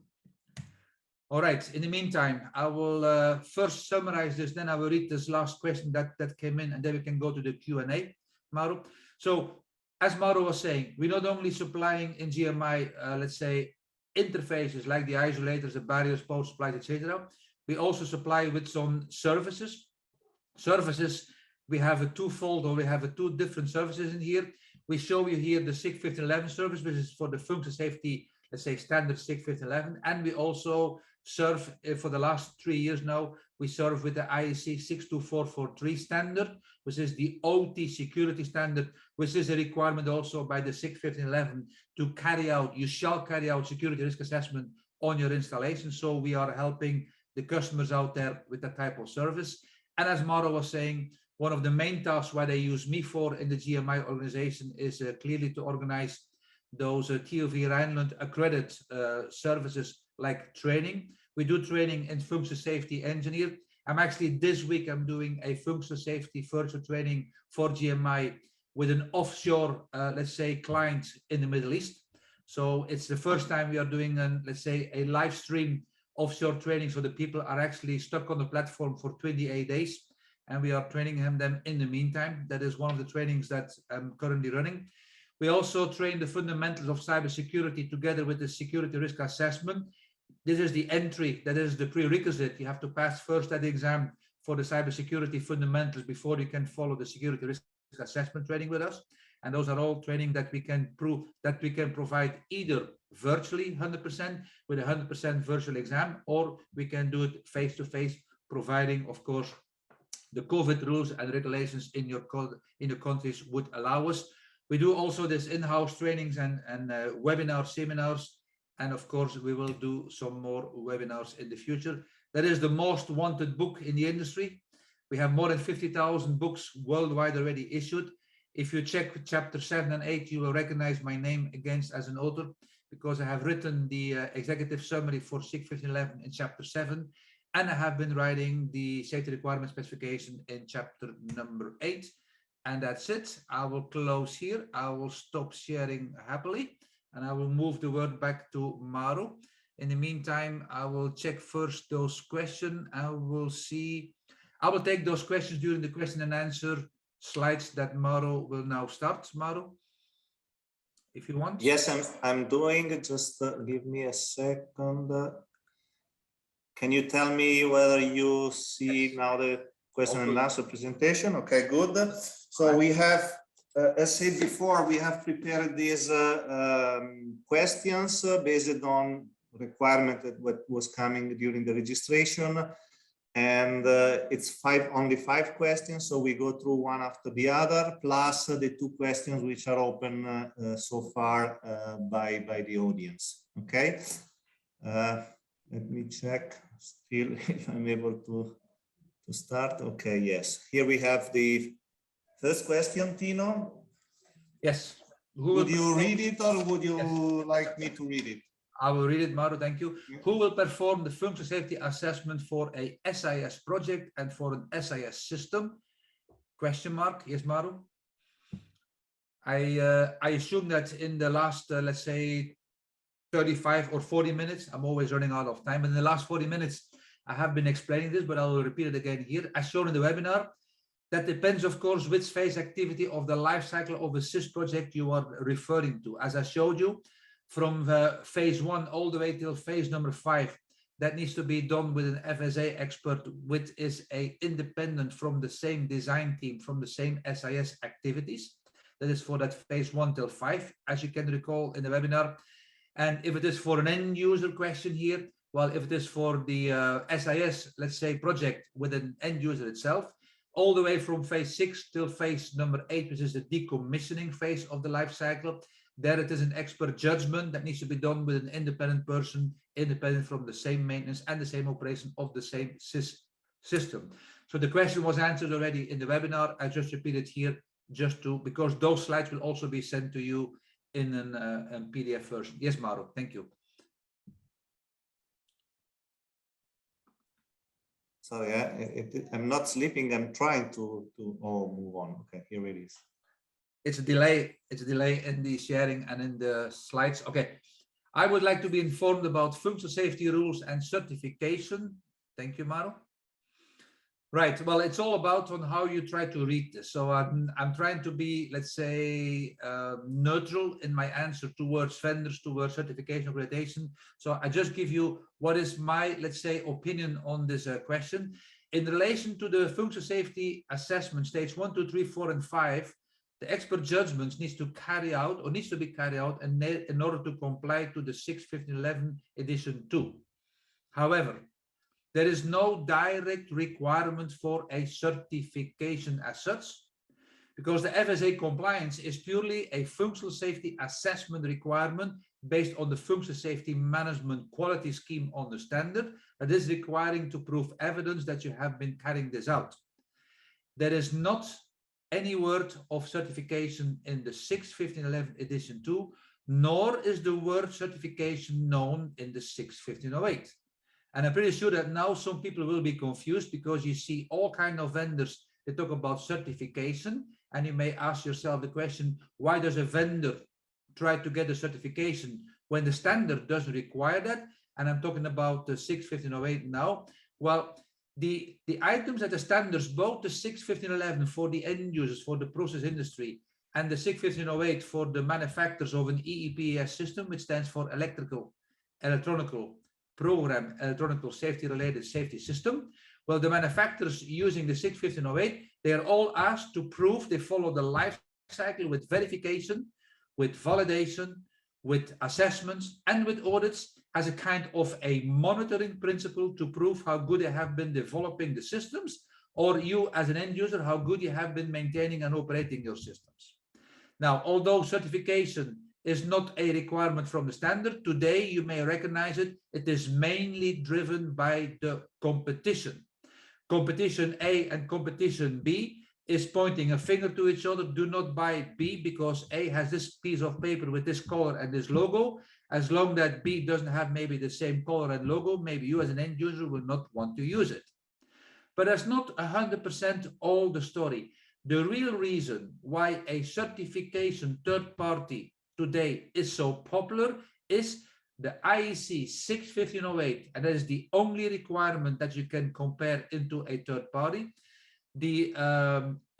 All right, in the meantime, I will first summarize this, then I will read this last question that came in, and then we can go to the Q&A, Mauro. So, as Mauro was saying, we're not only supplying in GMI, let's say, interfaces like the isolators, the barriers, power supplies, etc. We also supply with some services. Services, we have a twofold, or we have 2 different services in here. We show you here the 6.15.11 service, which is for the function safety, let's say, standard 6.15.11, and we also serve for the last 3 years now, we serve with the IEC 62443 standard, which is the OT security standard, which is a requirement also by the 6.15.11 to carry out, you shall carry out security risk assessment on your installation. So we are helping the customers out there with that type of service. And as Mauro was saying, one of the main tasks why they use me for in the GMI organization is clearly to organize those TOV Rhineland accredited services like training. We do training in functional safety engineer. This week I'm doing a functional safety virtual training for GMI with an offshore, let's say, client in the Middle East. So it's the first time we are doing let's say, a live stream offshore training. So the people are actually stuck on the platform for 28 days. And we are training them in the meantime. That is one of the trainings that I'm currently running. We also train the fundamentals of cybersecurity together with the security risk assessment. This is the entry, that is the prerequisite. You have to pass first that exam for the cybersecurity fundamentals before you can follow the security risk assessment training with us. And those are all training that we can prove that we can provide either virtually 100% with a 100% virtual exam, or we can do it face-to-face, providing, of course, the COVID rules and regulations in your countries would allow us. We do also this in-house trainings and webinar seminars. And of course, we will do some more webinars in the future. That is the most wanted book in the industry. We have more than 50,000 books worldwide already issued. If you check chapter 7 and 8, you will recognize my name against as an author, because I have written the executive summary for SIG 1511 in chapter 7. And I have been writing the safety requirement specification in chapter number 8. And that's it. I will close here. I will stop sharing happily. And I will move the word back to Mauro. In the meantime, I will check first those questions. I will take those questions during the question and answer slides that Mauro will now start. Mauro, if you want.
Yes, I'm doing it. Just give me a second. Can you tell me whether you see now the question and answer presentation? Okay, good. So we have, as said before, we have prepared these questions based on requirement that what was coming during the registration. And it's only five questions. So we go through one after the other, plus the two questions which are open so far by the audience. Okay. Let me check still if I'm able to start. Okay, yes. Here we have the first question, Tino.
Yes.
Would you read it, or would you like me to read it?
I will read it, Mauro, thank you. Who will perform the functional safety assessment for a SIS project and for an SIS system? Question mark. Yes, Mauro. I assume that in the last, let's say, 35 or 40 minutes, I'm always running out of time. In the last 40 minutes, I have been explaining this, but I will repeat it again here. As shown in the webinar, that depends, of course, which phase activity of the life cycle of a SIS project you are referring to. As I showed you, from phase 1 all the way till phase number 5, that needs to be done with an FSA expert, which is independent from the same design team, from the same SIS activities. That is for that phase 1 till 5, as you can recall in the webinar. And if it is for an end user question here, well, if it is for the SIS, let's say, project with an end user itself, all the way from phase 6 till phase number 8, which is the decommissioning phase of the life cycle, there it is an expert judgment that needs to be done with an independent person, independent from the same maintenance and the same operation of the same system. So the question was answered already in the webinar. I just repeat it here, because those slides will also be sent to you in a PDF version. Yes, Mauro, thank you.
Sorry, I'm not sleeping. I'm trying to move on. Okay, here it is.
It's a delay. It's a delay in the sharing and in the slides. Okay, I would like to be informed about functional safety rules and certification. Thank you, Mauro. Right. Well, it's all about on how you try to read this. So I'm trying to be, let's say, neutral in my answer towards vendors, towards certification accreditation. So I just give you what is my, let's say, opinion on this question. In relation to the functional safety assessment, stage 1, 2, 3, 4, and 5, the expert judgments needs to be carried out in order to comply to the 6.15.11 edition 2. However, there is no direct requirement for a certification as such, because the FSA compliance is purely a functional safety assessment requirement based on the functional safety management quality scheme on the standard that is requiring to prove evidence that you have been carrying this out. There is not any word of certification in the 6.15.11 edition 2, nor is the word certification known in the 6.15.08. And I'm pretty sure that now some people will be confused because you see all kinds of vendors that talk about certification, and you may ask yourself the question, why does a vendor try to get a certification when the standard doesn't require that? And I'm talking about the 6.15.08 now. Well, the items that the standards, both the 6.15.11 for the end users, for the process industry, and the 6.15.08 for the manufacturers of an EEPS system, which stands for electronical program, electronical safety related safety system. Well, the manufacturers using the 6.15.08, they are all asked to prove they follow the life cycle with verification, with validation, with assessments, and with audits as a kind of a monitoring principle to prove how good they have been developing the systems, or you as an end user, how good you have been maintaining and operating your systems. Now, although certification is not a requirement from the standard, today you may recognize it, it is mainly driven by the competition. Competition A and competition B is pointing a finger to each other. Do not buy B because A has this piece of paper with this color and this logo. As long that B doesn't have maybe the same color and logo, maybe you as an end user will not want to use it. But that's not 100% all the story. The real reason why a certification third party today is so popular is the IEC 6.15.08, and that is the only requirement that you can compare into a third party. The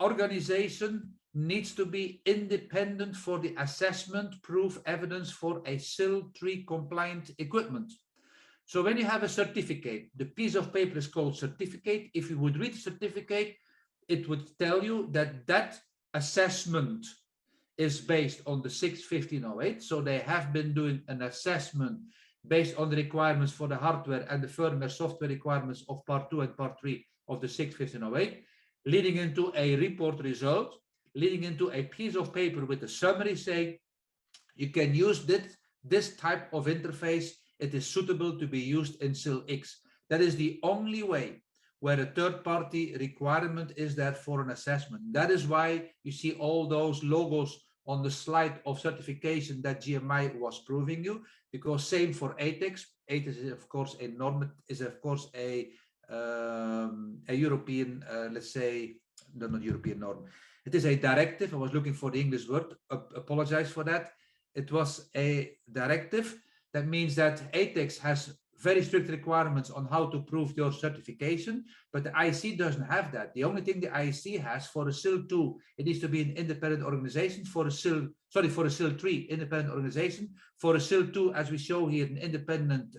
organization needs to be independent for the assessment, proof, evidence for a SIL 3 compliant equipment. So when you have a certificate, the piece of paper is called certificate. If you would read the certificate, it would tell you that that assessment is based on the 6.15.08. So they have been doing an assessment based on the requirements for the hardware and the firmware software requirements of part 2 and part 3 of the 6.15.08, leading into a report result, leading into a piece of paper with a summary saying you can use this type of interface. It is suitable to be used in SIL X. That is the only way where a third-party requirement is that for an assessment. That is why you see all those logos on the slide of certification that GMI was proving you, because same for ATEX. ATEX is of course a norm, is of course a European, let's say, no, not European norm. It is a directive. I was looking for the English word. Apologize for that. It was a directive. That means that ATEX has very strict requirements on how to prove your certification, but the IEC doesn't have that. The only thing the IEC has for a SIL 2, it needs to be an independent organization. For a SIL, sorry, for a SIL 3, independent organization. For a SIL 2, as we show here, an independent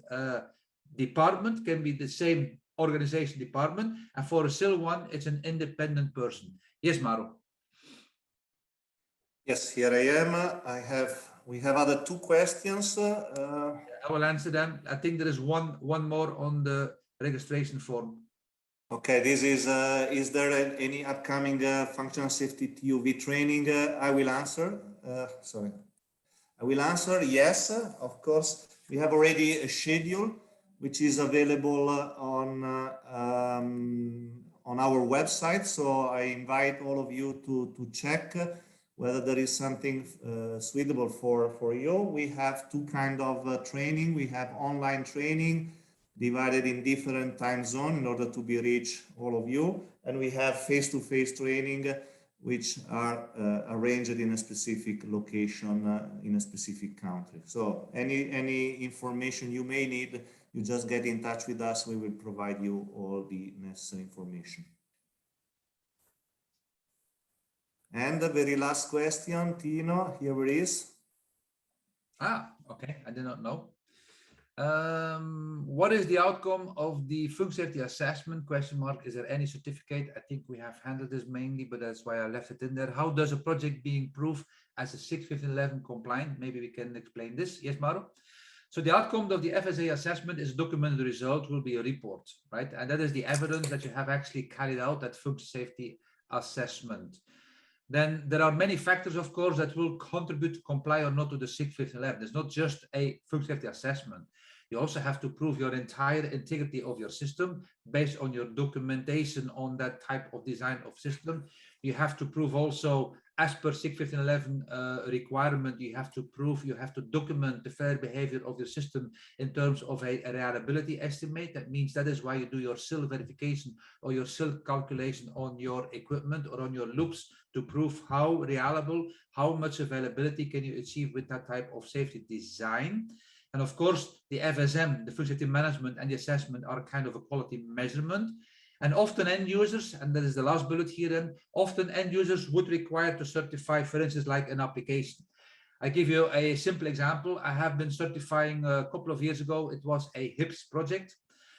department, can be the same organization department. And for a SIL 1, it's an independent person. Yes, Maro.
Yes, here I am. We have other two questions.
I will answer them. I think there is one more on the registration form.
Okay, this is there any upcoming functional safety TUV training? I will answer. Sorry. I will answer, yes, of course. We have already a schedule which is available on our website. So I invite all of you to check whether there is something suitable for you. We have two kinds of training. We have online training divided in different time zones in order to be reach all of you. And we have face-to-face training, which are arranged in a specific location in a specific country. So any information you may need, you just get in touch with us. We will provide you all the necessary information. And the very last question, Tino, here it is.
Ah, okay, I did not know. What is the outcome of the functional safety assessment, question mark? Is there any certificate? I think we have handled this mainly, but that's why I left it in there. How does a project being proved as a 6.15.11 compliant? Maybe we can explain this. Yes, Mauro? So the outcome of the FSA assessment is documented. The result will be a report, right? And that is the evidence that you have actually carried out that functional safety assessment. Then there are many factors, of course, that will contribute to comply or not to the SIG 1511. It's not just a function safety assessment. You also have to prove your entire integrity of your system based on your documentation on that type of design of system. You have to prove also, as per SIG 1511 requirement, you have to prove, you have to document the fair behavior of your system in terms of a reliability estimate. That means that is why you do your SIL verification or your SIL calculation on your equipment or on your loops to prove how reliable, how much availability can you achieve with that type of safety design. And of course, the FSM, the functionality management and the assessment are kind of a quality measurement. And often end users, and that is the last bullet here, then often end users would require to certify, for instance, like an application. I give you a simple example. I have been certifying a couple of years ago. It was a HIPS project.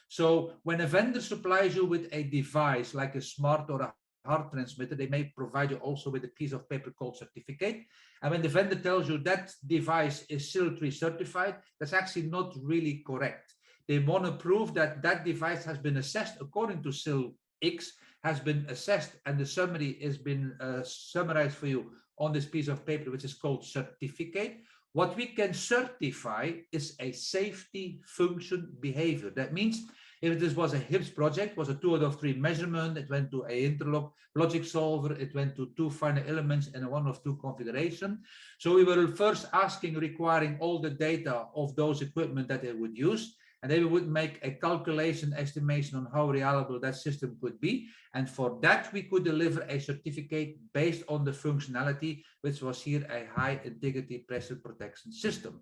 So when a vendor supplies you with a device like a smart or a hard transmitter, they may provide you also with a piece of paper called certificate. And when the vendor tells you that device is SIL 3 certified, that's actually not really correct. They want to prove that that device has been assessed according to SIL X, has been assessed, and the summary has been summarized for you on this piece of paper, which is called certificate. What we can certify is a safety function behavior. That means if this was a HIPS project, was a 2 out of 3 measurement, it went to a interlock logic solver, it went to 2 final elements and a 1 of 2 configuration. So we were first requiring all the data of those equipment that they would use, and they would make a calculation estimation on how reliable that system could be. And for that, we could deliver a certificate based on the functionality, which was here a high integrity pressure protection system.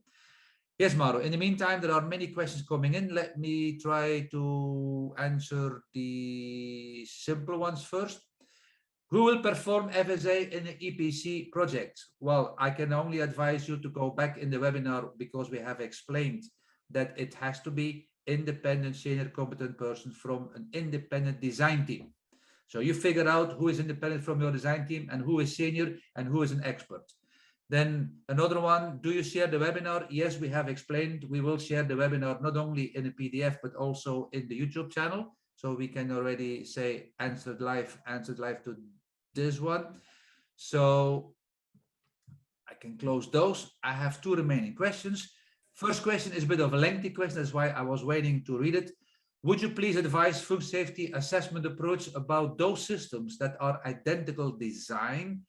Yes, Mauro. In the meantime, there are many questions coming in. Let me try to answer the simple ones first. Who will perform FSA in an EPC project? Well, I can only advise you to go back in the webinar because we have explained that it has to be independent senior competent person from an independent design team. So you figure out who is independent from your design team and who is senior and who is an expert. Then another one, do you share the webinar? Yes, we have explained. We will share the webinar not only in a PDF, but also in the YouTube channel. So we can already say answered live to this one. So I can close those. I have 2 remaining questions. First question is a bit of a lengthy question. That's why I was waiting to read it. Would you please advise function safety assessment approach about those systems that are identical design,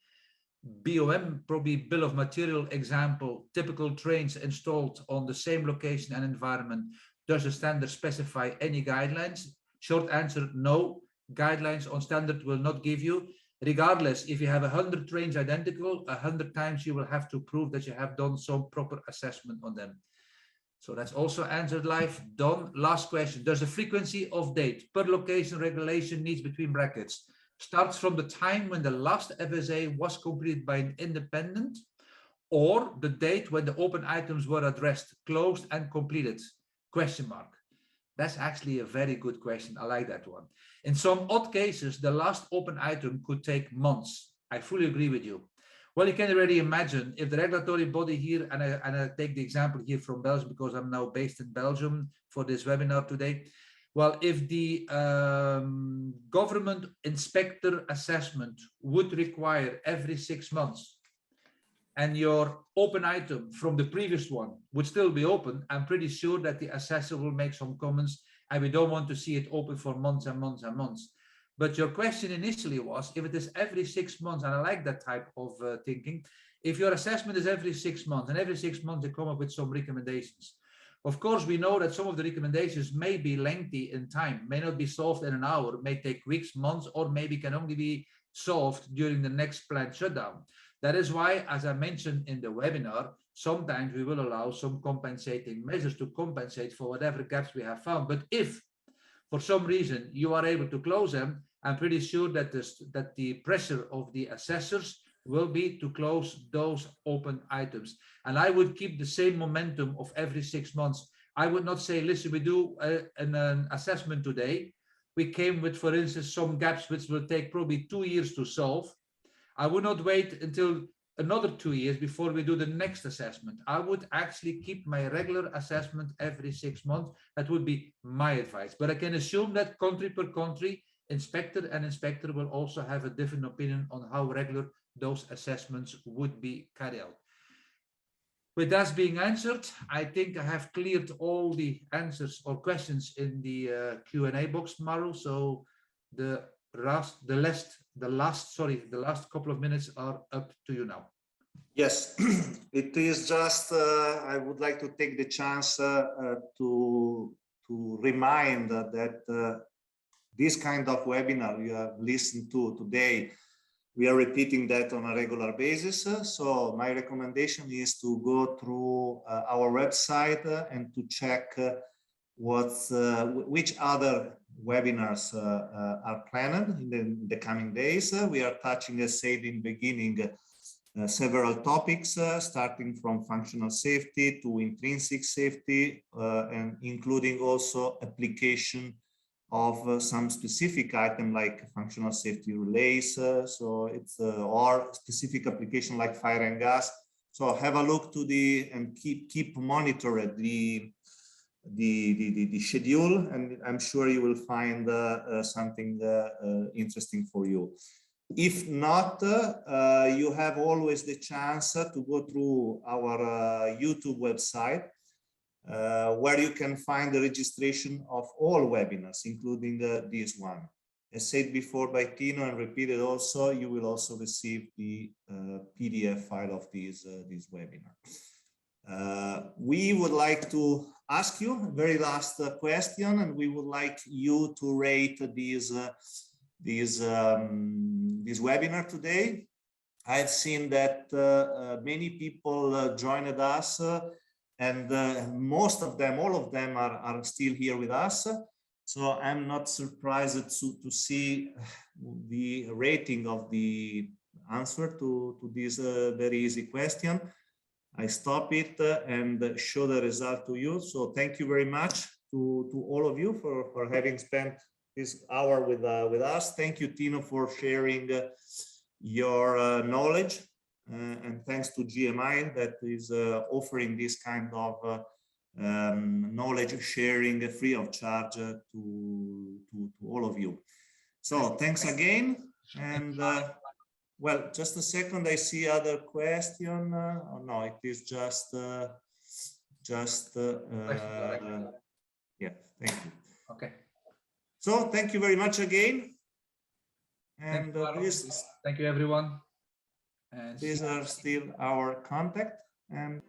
BOM, probably bill of material example, typical trains installed on the same location and environment? Does the standard specify any guidelines? Short answer, no. Guidelines on standard will not give you. Regardless, if you have 100 trains identical, 100 times you will have to prove that you have done some proper assessment on them. So that's also answered live. Done. Last question. Does the frequency of date per location regulation needs between brackets starts from the time when the last FSA was completed by an independent, or the date when the open items were addressed, closed and completed? Question mark. That's actually a very good question. I like that one. In some odd cases, the last open item could take months. I fully agree with you. Well, you can already imagine if the regulatory body here, and I take the example here from Belgium because I'm now based in Belgium for this webinar today. Well, if the government inspector assessment would require every 6 months, and your open item from the previous one would still be open, I'm pretty sure that the assessor will make some comments, and we don't want to see it open for months and months and months. But your question initially was, if it is every 6 months, and I like that type of thinking, if your assessment is every 6 months, and every 6 months they come up with some recommendations. Of course, we know that some of the recommendations may be lengthy in time, may not be solved in an hour, may take weeks, months, or maybe can only be solved during the next plant shutdown. That is why, as I mentioned in the webinar, sometimes we will allow some compensating measures to compensate for whatever gaps we have found. But if for some reason you are able to close them, I'm pretty sure that the pressure of the assessors will be to close those open items. And I would keep the same momentum of every 6 months. I would not say, listen, we do an assessment today. We came with, for instance, some gaps which will take probably 2 years to solve. I would not wait until another 2 years before we do the next assessment. I would actually keep my regular assessment every 6 months. That would be my advice. But I can assume that country per country, inspector will also have a different opinion on how regular those assessments would be carried out. With that being answered, I think I have cleared all the answers or questions in the Q&A box, Maru. So the last couple of minutes are up to you now.
Yes, it is just, I would like to take the chance to remind that this kind of webinar you have listened to today, we are repeating that on a regular basis. So my recommendation is to go through our website and to check which other webinars are planned in the coming days. We are touching, as said in the beginning, several topics, starting from functional safety to intrinsic safety, and including also application of some specific item like functional safety relays. So it's or specific application like fire and gas. So have a look to and keep monitor the schedule, and I'm sure you will find something interesting for you. If not, you have always the chance to go through our YouTube website, where you can find the registration of all webinars, including this one. As said before by Tino and repeated also, you will also receive the PDF file of this webinar. We would like to ask you a very last question, and we would like you to rate this webinar today. I've seen that many people joined us, and most of them, all of them are still here with us. So I'm not surprised to see the rating of the answer to this very easy question. I stop it and show the result to you. So thank you very much to all of you for having spent this hour with us. Thank you, Tino, for sharing your knowledge. And thanks to GMI that is offering this kind of knowledge sharing free of charge to all of you. So thanks again. And well, just a second, I see other question. Oh, no, it is just yeah, thank you.
Okay.
So thank you very much again. And
thank you, everyone. And
these are still our contact. And